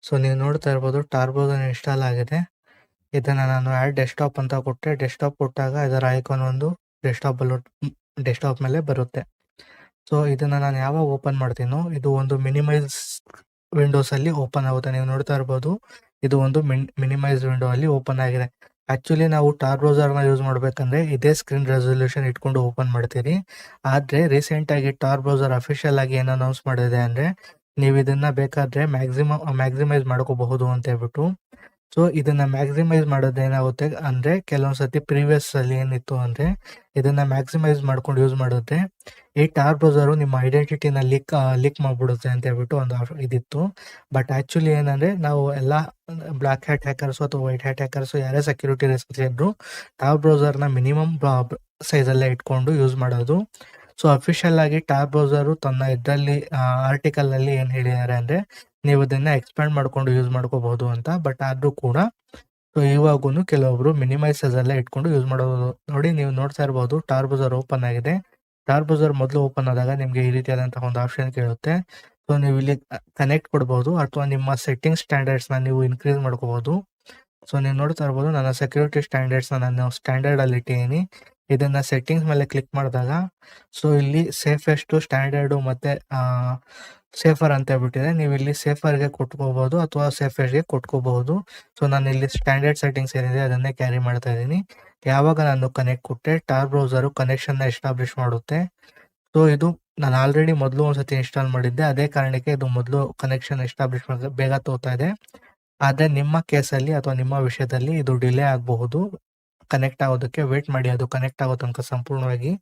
ಸೊ ನೀವು ನೋಡ್ತಾ ಇರ್ಬೋದು, ಟಾರ್ ಬ್ರೌಸರ್ ಇನ್ಸ್ಟಾಲ್ ಆಗಿದೆ. ಇದನ್ನು ನಾನು ಡೆಸ್ಕ್ಟಾಪ್ ಅಂತ ಕೊಟ್ಟರೆ, ಡೆಸ್ಕ್ಟಾಪ್ ಕೊಟ್ಟಾಗ ಇದರ ಐಕಾನ್ ಒಂದು ಡೆಸ್ಕ್ಟಾಪ್ ಮೇಲೆ ಬರುತ್ತೆ. ಸೊ ಇದನ್ನು ನಾನು ಯಾವಾಗ ಓಪನ್ ಮಾಡ್ತೀನೋ ಇದು ಒಂದು ಮಿನಿಮೈಸ್ ವಿಂಡೋಸಲ್ಲಿ ಓಪನ್ ಆಗುತ್ತೆ. ನೀವು ನೋಡ್ತಾ ಇರ್ಬೋದು, ಇದು ಒಂದು ಮಿನಿಮೈಸ್ ವಿಂಡೋ ಅಲ್ಲಿ ಓಪನ್ ಆಗಿದೆ. ಆ್ಯಕ್ಚುಲಿ ನಾವು ಟಾರ್ ಬ್ರೌಸರ್ನ ಯೂಸ್ ಮಾಡಬೇಕಂದ್ರೆ ಇದೇ ಸ್ಕ್ರೀನ್ ರೆಸೊಲ್ಯೂಷನ್ ಇಟ್ಕೊಂಡು ಓಪನ್ ಮಾಡ್ತೀರಿ. ಆದರೆ ರೀಸೆಂಟಾಗಿ ಟಾರ್ ಬ್ರೌಸರ್ ಅಫಿಷಿಯಲ್ ಆಗಿ ಏನು ಅನೌನ್ಸ್ ಮಾಡಿದೆ ಅಂದರೆ, ನೀವು ಇದನ್ನು ಬೇಕಾದರೆ ಮ್ಯಾಕ್ಸಿಮೈಸ್ ಮಾಡ್ಕೋಬಹುದು ಅಂತ ಹೇಳ್ಬಿಟ್ಟು. ಸೊ ಇದನ್ನು ಮ್ಯಾಕ್ಸಿಮೈಸ್ ಮಾಡೋದೇನಾಗುತ್ತೆ ಅಂದರೆ, ಕೆಲವೊಂದು ಸತಿ ಪ್ರೀವಿಯಸ್ಸಲ್ಲಿ ಏನಿತ್ತು ಅಂದರೆ ಇದನ್ನು ಮ್ಯಾಕ್ಸಿಮೈಸ್ ಮಾಡ್ಕೊಂಡು ಯೂಸ್ ಮಾಡಿದ್ರೆ ಈ ಟಾರ್ ಬ್ರೌಸರು ನಿಮ್ಮ ಐಡೆಂಟಿಟಿನ ಲೀಕ್ ಮಾಡಿಬಿಡುತ್ತೆ ಅಂತ ಹೇಳ್ಬಿಟ್ಟು ಒಂದು ಇದಿತ್ತು. ಬಟ್ ಆ್ಯಕ್ಚುಲಿ ಏನಂದರೆ, ನಾವು ಎಲ್ಲ ಬ್ಲ್ಯಾಕ್ ಹ್ಯಾಟ್ ಹ್ಯಾಕರ್ಸು ಅಥವಾ ವೈಟ್ ಹ್ಯಾಟ್ ಹ್ಯಾಕರ್ಸು ಯಾರೇ ಸೆಕ್ಯೂರಿಟಿ ರಿಸ್ಕ್ ಇದ್ದರೂ ಟಾರ್ ಬ್ರೌಸರ್ನ ಮಿನಿಮಮ್ ಸೈಜಲ್ಲೇ ಇಟ್ಕೊಂಡು ಯೂಸ್ ಮಾಡೋದು. ಸೊ ಅಫಿಷಿಯಲ್ ಆಗಿ ಟಾರ್ ಬ್ರೌಸರು ತನ್ನ ಇದರಲ್ಲಿ ಆರ್ಟಿಕಲಲ್ಲಿ ಏನು ಹೇಳಿದ್ದಾರೆ ಅಂದರೆ, ನೀವು ಇದನ್ನು ಎಕ್ಸ್ಪ್ಯಾಂಡ್ ಮಾಡ್ಕೊಂಡು ಯೂಸ್ ಮಾಡ್ಕೋಬಹುದು ಅಂತ. ಬಟ್ ಆದರೂ ಕೂಡ ಸೊ ಇವಾಗೂ ಕೆಲವೊಬ್ರು ಮಿನಿಮೈಸ್ ಸೈಜಲ್ಲೇ ಇಟ್ಕೊಂಡು ಯೂಸ್ ಮಾಡೋದು. ನೋಡಿ, ನೀವು ನೋಡ್ತಾ ಇರ್ಬೋದು, ಟಾರ್ ಬ್ರೌಸರ್ ಓಪನ್ ಆಗಿದೆ. ಟಾರ್ ಬ್ರೌಸರ್ ಮೊದಲು ಓಪನ್ ಆದಾಗ ನಿಮಗೆ ಈ ರೀತಿಯಾದಂತಹ ಒಂದು ಆಪ್ಷನ್ ಕೇಳುತ್ತೆ. ಸೊ ನೀವು ಇಲ್ಲಿ ಕನೆಕ್ಟ್ ಕೊಡ್ಬೋದು ಅಥವಾ ನಿಮ್ಮ ಸೆಟ್ಟಿಂಗ್ ಸ್ಟ್ಯಾಂಡರ್ಡ್ಸ್ನ ನೀವು ಇನ್ಕ್ರೀಸ್ ಮಾಡ್ಕೋಬೋದು. ಸೊ ನೀವು ನೋಡ್ತಾ ಇರ್ಬೋದು, ನನ್ನ ಸೆಕ್ಯೂರಿಟಿ ಸ್ಟ್ಯಾಂಡರ್ಡ್ಸ್ನ ನಾನು ಸ್ಟ್ಯಾಂಡರ್ಡಲ್ಲಿ ಇಟ್ಟಿದ್ದೀನಿ. ಇದನ್ನು ಸೆಟ್ಟಿಂಗ್ಸ್ ಮೇಲೆ ಕ್ಲಿಕ್ ಮಾಡಿದಾಗ ಸೊ ಇಲ್ಲಿ ಸೇಫೆಸ್ಟು, ಸ್ಟ್ಯಾಂಡರ್ಡು ಮತ್ತು ಸೇಫರ್ ಅಂತ ಹೇಳ್ಬಿಟ್ಟಿದೆ. ನೀವು ಇಲ್ಲಿ ಸೇಫರ್ಗೆ ಕೊಟ್ಕೋಬೋದು ಅಥವಾ ಸೇಫೆಸ್ಟ್ಗೆ ಕೊಟ್ಕೋಬಹುದು. ಸೊ ನಾನು ಇಲ್ಲಿ ಸ್ಟ್ಯಾಂಡರ್ಡ್ ಸೆಟ್ಟಿಂಗ್ಸ್ ಏನಿದೆ ಅದನ್ನೇ ಕ್ಯಾರಿ ಮಾಡ್ತಾ ಇದ್ದೀನಿ. ಯಾವಾಗ ನಾನು ಕನೆಕ್ಟ್ ಕೊಟ್ಟೆ ಟಾರ್ ಬ್ರೌಸರು ಕನೆಕ್ಷನ್ನ ಎಸ್ಟಾಬ್ಲಿಷ್ ಮಾಡುತ್ತೆ. ಸೊ ಇದು ನಾನು ಆಲ್ರೆಡಿ ಮೊದಲು ಒಂದ್ಸತಿ ಇನ್ಸ್ಟಾಲ್ ಮಾಡಿದ್ದೆ, ಅದೇ ಕಾರಣಕ್ಕೆ ಇದು ಮೊದಲು ಕನೆಕ್ಷನ್ ಎಸ್ಟಾಬ್ಲಿಷ್ ಬೇಗ ತಗೋತಾ ಇದೆ. ಆದರೆ ನಿಮ್ಮ ಕೇಸಲ್ಲಿ ಅಥವಾ ನಿಮ್ಮ ವಿಷಯದಲ್ಲಿ ಇದು ಡಿಲೇ ಆಗಬಹುದು. ಕನೆಕ್ಟ್ ಆಗೋದಕ್ಕೆ ವೇಟ್ ಮಾಡಿ, ಅದು ಕನೆಕ್ಟ್ ಆಗೋ ತನಕ ಸಂಪೂರ್ಣವಾಗಿ.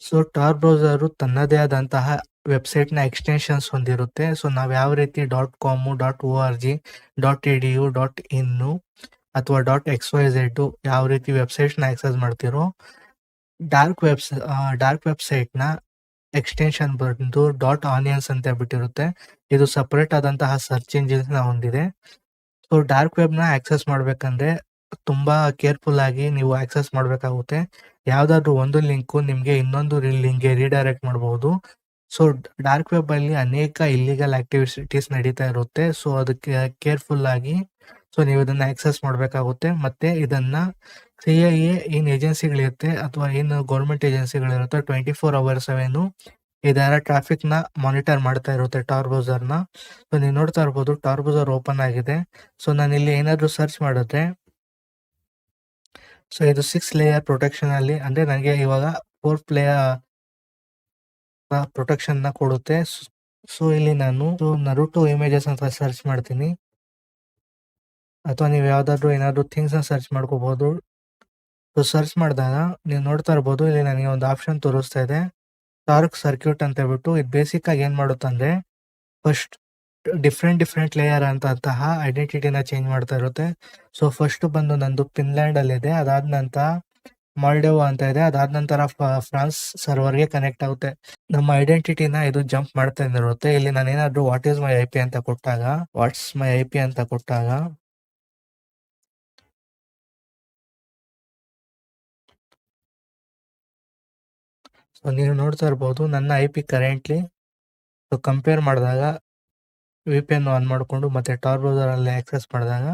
ಸೊ ಟಾರ್ ಬ್ರೌಸರು ತನ್ನದೇ ಆದಂತಹ ವೆಬ್ಸೈಟ್ನ ಎಕ್ಸ್ಟೆನ್ಷನ್ಸ್ ಹೊಂದಿರುತ್ತೆ. ಸೊ ನಾವು ಯಾವ ರೀತಿ .com, .org, .edu, .in ಅಥವಾ .xyz ಯಾವ ರೀತಿ ವೆಬ್ಸೈಟ್ಸ್ನ ಆಕ್ಸೆಸ್ ಮಾಡ್ತಿರೋ, ಡಾರ್ಕ್ ವೆಬ್ಸೈಟ್ನ ಎಕ್ಸ್ಟೆನ್ಷನ್ ಬಂದು .onions ಅಂತ ಬಿಟ್ಟಿರುತ್ತೆ. ಇದು ಸಪರೇಟ್ ಆದಂತಹ ಸರ್ಚ್ ಇಂಜಿನ್ಸ್ನ ಹೊಂದಿದೆ. ಸೊ ಡಾರ್ಕ್ ವೆಬ್ನ ಆಕ್ಸೆಸ್ ಮಾಡಬೇಕಂದ್ರೆ ತುಂಬಾ ಕೇರ್ಫುಲ್ ಆಗಿ ನೀವು ಆಕ್ಸೆಸ್ ಮಾಡಬೇಕಾಗುತ್ತೆ. ಯಾವುದಾದ್ರೂ ಒಂದು ಲಿಂಕು ನಿಮಗೆ ಇನ್ನೊಂದು ಲಿಂಕ್ಗೆ ರೀಡೈರೆಕ್ಟ್ ಮಾಡಬಹುದು. ಸೊ ಡಾರ್ಕ್ ವೆಬ್ ಅಲ್ಲಿ ಅನೇಕ ಇಲ್ಲಿಗಲ್ ಆಕ್ಟಿವಿಟೀಸ್ ನಡೀತಾ ಇರುತ್ತೆ. ಸೊ ಅದಕ್ಕೆ ಕೇರ್ಫುಲ್ ಆಗಿ ನೀವು ಇದನ್ನ ಆಕ್ಸೆಸ್ ಮಾಡಬೇಕಾಗುತ್ತೆ. ಮತ್ತೆ ಇದನ್ನ CIA ಏನ್ ಏಜೆನ್ಸಿಗಳಿರುತ್ತೆ ಅಥವಾ ಏನು ಗೌರ್ಮೆಂಟ್ ಏಜೆನ್ಸಿಗಳಿರುತ್ತೆ 24 hours 7 ಇದರ ಟ್ರಾಫಿಕ್ ನ ಮಾನಿಟರ್ ಮಾಡ್ತಾ ಇರುತ್ತೆ ಟಾರ್ ಬ್ರೌಸರ್ನ. ಸೊ ನೀವು ನೋಡ್ತಾ ಇರ್ಬೋದು ಟಾರ್ ಬ್ರೌಸರ್ ಓಪನ್ ಆಗಿದೆ. ಸೊ ನಾನು ಇಲ್ಲಿ ಏನಾದ್ರು ಸರ್ಚ್ ಮಾಡಿದ್ರೆ ಸೊ ಇದು 6 ಲೇಯರ್ ಪ್ರೊಟೆಕ್ಷನ್ ಅಲ್ಲಿ, ಅಂದ್ರೆ ನನಗೆ ಇವಾಗ 4th ಲೇಯರ್ ಪ್ರೊಟೆಕ್ಷನ್ ನ ಕೊಡುತ್ತೆ. ಸೊ ಇಲ್ಲಿ ನಾನು ನರುಟೋ ಇಮೇಜಸ್ ಅಂತ ಸರ್ಚ್ ಮಾಡ್ತೀನಿ, ಅಥವಾ ನೀವು ಯಾವ್ದಾದ್ರು ಏನಾದ್ರು ಥಿಂಗ್ಸ್ ನ ಸರ್ಚ್ ಮಾಡ್ಕೋಬಹುದು. ಸೊ ಸರ್ಚ್ ಮಾಡಿದಾಗ ನೀವು ನೋಡ್ತಾ ಇರ್ಬೋದು ಇಲ್ಲಿ ನನಗೆ ಒಂದು ಆಪ್ಷನ್ ತೋರಿಸ್ತಾ ಇದೆ ಟಾರ್ಕ್ ಸರ್ಕ್ಯೂಟ್ ಅಂತ ಹೇಳ್ಬಿಟ್ಟು. ಇದು ಬೇಸಿಕ್ ಆಗಿ ಏನ್ ಮಾಡುತ್ತಂದ್ರೆ ಫಸ್ಟ್ ಡಿಫ್ರೆಂಟ್ ಲೇಯರ್ ಅಂತಹ ಐಡೆಂಟಿಟಿನ ಚೇಂಜ್ ಮಾಡ್ತಾ ಇರುತ್ತೆ. ಸೊ ಫಸ್ಟ್ ಬಂದು ನಂದು ಫಿನ್ಲ್ಯಾಂಡ್ ಅಲ್ಲಿ ಇದೆ, ಅದಾದ ನಂತರ ಮಾಲ್ಡೋವಾ ಅಂತ ಇದೆ, ಅದಾದ ನಂತರ ಫ್ರಾನ್ಸ್ ಸರ್ವರ್ಗೆ ಕನೆಕ್ಟ್ ಆಗುತ್ತೆ. ನಮ್ಮ ಐಡೆಂಟಿಟಿನ ಇದು ಜಂಪ್ ಮಾಡ್ತಾ ಇರುತ್ತೆ. ಇಲ್ಲಿ ನಾನು ಏನಾದ್ರು ವಾಟ್ಸ್ ಮೈ ಐ ಪಿ ಅಂತ ಕೊಟ್ಟಾಗ ಸೊ ನೀವು ನೋಡ್ತಾ ಇರ್ಬೋದು ನನ್ನ ಐ ಪಿ ಕರೆಂಟ್ಲಿ ಕಂಪೇರ್ ಮಾಡಿದಾಗ VPN ಆನ್ ಮಾಡಿಕೊಂಡು ಮತ್ತೆ ಟಾರ್ ಬ್ರೌಸರ್ ಅಲ್ಲಿ ಆಕ್ಸೆಸ್ ಮಾಡಿದಾಗ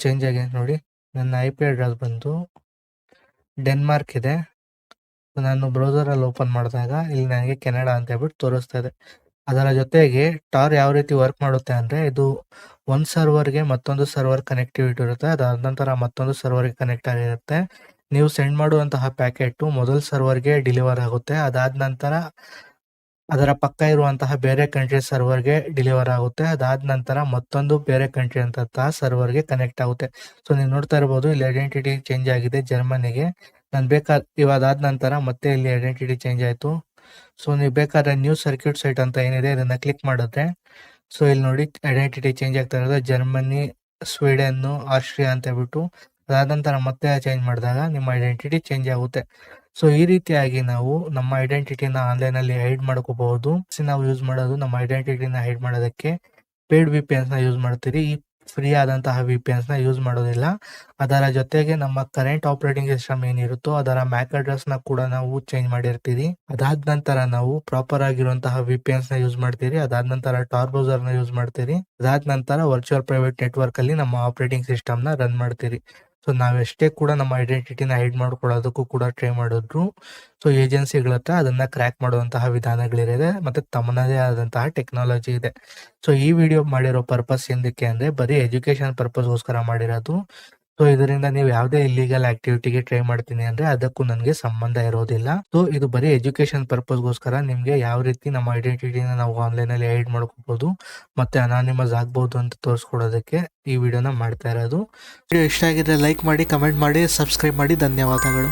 ಚೇಂಜ್ ಆಗಿದೆ ನೋಡಿ. ನನ್ನ ಐ ಪಿ ಅಡ್ರೆಸ್ ಬಂದು ಡೆನ್ಮಾರ್ಕ್ ಇದೆ. ನಾನು ಬ್ರೌಸರ್ ಅಲ್ಲಿ ಓಪನ್ ಮಾಡಿದಾಗ ಇಲ್ಲಿ ನನಗೆ ಕೆನಡಾ ಅಂತ ಹೇಳ್ಬಿಟ್ಟು ತೋರಿಸ್ತಾ ಇದೆ. ಅದರ ಜೊತೆಗೆ ಟಾರ್ ಯಾವ ರೀತಿ ವರ್ಕ್ ಮಾಡುತ್ತೆ ಅಂದ್ರೆ ಇದು ಒಂದು ಸರ್ವರ್ಗೆ ಮತ್ತೊಂದು ಸರ್ವರ್ ಕನೆಕ್ಟಿವಿಟಿ ಇರುತ್ತೆ, ಅದಾದ ನಂತರ ಮತ್ತೊಂದು ಸರ್ವರ್ಗೆ ಕನೆಕ್ಟ್ ಆಗಿರುತ್ತೆ. ನೀವು ಸೆಂಡ್ ಮಾಡುವಂತಹ ಪ್ಯಾಕೆಟ್ ಮೊದಲ ಸರ್ವರ್ಗೆ ಡೆಲಿವರ್ ಆಗುತ್ತೆ, ಅದಾದ ನಂತರ ಅದರ ಪಕ್ಕ ಇರುವಂತಹ ಬೇರೆ ಕಂಟ್ರಿ ಸರ್ವರ್ಗೆ ಡೆಲಿವರ್ ಆಗುತ್ತೆ, ಅದಾದ ನಂತರ ಮತ್ತೊಂದು ಬೇರೆ ಕಂಟ್ರಿ ಅಂತಹ ಸರ್ವರ್ಗೆ ಕನೆಕ್ಟ್ ಆಗುತ್ತೆ. ಸೊ ನೀವು ನೋಡ್ತಾ ಇರಬಹುದು ಇಲ್ಲಿ ಐಡೆಂಟಿಟಿ ಚೇಂಜ್ ಆಗಿದೆ ಜರ್ಮನಿಗೆ. ನಾನು ಇವಾದಾದ ನಂತರ ಮತ್ತೆ ಇಲ್ಲಿ ಐಡೆಂಟಿಟಿ ಚೇಂಜ್ ಆಯ್ತು. ಸೊ ನೀವು ಬೇಕಾದ್ರೆ ನ್ಯೂ ಸರ್ಕ್ಯೂಟ್ ಸೈಟ್ ಅಂತ ಏನಿದೆ ಇದನ್ನ ಕ್ಲಿಕ್ ಮಾಡಿದ್ರೆ ಸೊ ಇಲ್ಲಿ ನೋಡಿ ಐಡೆಂಟಿಟಿ ಚೇಂಜ್ ಆಗ್ತಾ ಇರೋದು ಜರ್ಮನಿ, ಸ್ವೀಡನ್, ಆಸ್ಟ್ರಿಯಾ ಅಂತ ಹೇಳ್ಬಿಟ್ಟು. ಅದಾದ ನಂತರ ಮತ್ತೆ ಚೇಂಜ್ ಮಾಡಿದಾಗ ನಿಮ್ಮ ಐಡೆಂಟಿಟಿ ಚೇಂಜ್ ಆಗುತ್ತೆ. ಸೊ ಈ ರೀತಿಯಾಗಿ ನಾವು ನಮ್ಮ ಐಡೆಂಟಿಟಿನ ಆನ್ಲೈನ್ ಅಲ್ಲಿ ಹೈಡ್ ಮಾಡ್ಕೋಬಹುದು. ನಾವು ಯೂಸ್ ಮಾಡೋದು ನಮ್ಮ ಐಡೆಂಟಿಟಿನ ಹೈಡ್ ಮಾಡೋದಕ್ಕೆ ಪೇಡ್ VPNs ನ ಯೂಸ್ ಮಾಡ್ತೀರಿ. ಈ ಫ್ರೀ ಆದಂತಹ VPNs ನ ಯೂಸ್ ಮಾಡೋದಿಲ್ಲ. ಅದರ ಜೊತೆಗೆ ನಮ್ಮ ಕರೆಂಟ್ ಆಪರೇಟಿಂಗ್ ಸಿಸ್ಟಮ್ ಏನಿರುತ್ತೋ ಅದರ ಮ್ಯಾಕ್ ಅಡ್ರೆಸ್ ನ ಕೂಡ ನಾವು ಚೇಂಜ್ ಮಾಡಿರ್ತೀವಿ. ಅದಾದ ನಂತರ ನಾವು ಪ್ರಾಪರ್ ಆಗಿರುವಂತಹ VPNs ನ ಯೂಸ್ ಮಾಡ್ತೀರಿ. ಅದಾದ ನಂತರ ಟಾರ್ ಬ್ರೌಸರ್ ನ ಯೂಸ್ ಮಾಡ್ತೀರಿ. ಅದಾದ ನಂತರ ವರ್ಚುವಲ್ ಪ್ರೈವೇಟ್ ನೆಟ್ವರ್ಕ್ ಅಲ್ಲಿ ನಮ್ಮ ಆಪರೇಟಿಂಗ್ ಸಿಸ್ಟಮ್ ನ ರನ್ ಮಾಡ್ತೀರಿ. ಸೊ ನಾವೆಷ್ಟೇ ಕೂಡ ನಮ್ಮ ಐಡೆಂಟಿಟಿನ ಹೈಡ್ ಮಾಡ್ಕೊಳ್ಳೋದಕ್ಕೂ ಕೂಡ ಟ್ರೈ ಮಾಡಿದ್ರು ಸೊ ಏಜೆನ್ಸಿಗಳ ಹತ್ರ ಅದನ್ನ ಕ್ರ್ಯಾಕ್ ಮಾಡುವಂತಹ ವಿಧಾನಗಳಿದೆ, ಮತ್ತೆ ತಮ್ಮದೇ ಆದಂತಹ ಟೆಕ್ನಾಲಜಿ ಇದೆ. ಸೊ ಈ ವಿಡಿಯೋ ಮಾಡಿರೋ ಪರ್ಪಸ್ ಎಂದಕ್ಕೆ ಅಂದ್ರೆ ಬರೀ ಎಜುಕೇಶನ್ ಪರ್ಪಸ್ಗೋಸ್ಕರ ಮಾಡಿರೋದು. ಸೊ ಇದರಿಂದ ನೀವು ಯಾವುದೇ ಇಲ್ಲಿಗಲ್ ಆಕ್ಟಿವಿಟಿಗೆ ಟ್ರೈ ಮಾಡ್ತೀನಿ ಅಂದ್ರೆ ಅದಕ್ಕೂ ನನಗೆ ಸಂಬಂಧ ಇರೋದಿಲ್ಲ. ಸೊ ಇದು ಬರೀ ಎಜುಕೇಶನ್ ಪರ್ಪಸ್ಗೋಸ್ಕರ ನಿಮ್ಗೆ ಯಾವ ರೀತಿ ನಮ್ಮ ಐಡೆಂಟಿಟಿನ ನಾವು ಆನ್ಲೈನ್ ಅಲ್ಲಿ ಹೈಡ್ ಮಾಡ್ಕೋಬಹುದು ಮತ್ತೆ ಅನಾನಿಮಸ್ ಆಗ್ಬಹುದು ಅಂತ ತೋರಿಸ್ಕೊಡೋದಕ್ಕೆ ಈ ವಿಡಿಯೋನ ಮಾಡ್ತಾ ಇರೋದು. ವಿಡಿಯೋ ಇಷ್ಟ ಆಗಿದ್ರೆ ಲೈಕ್ ಮಾಡಿ, ಕಮೆಂಟ್ ಮಾಡಿ, ಸಬ್ಸ್ಕ್ರೈಬ್ ಮಾಡಿ. ಧನ್ಯವಾದಗಳು.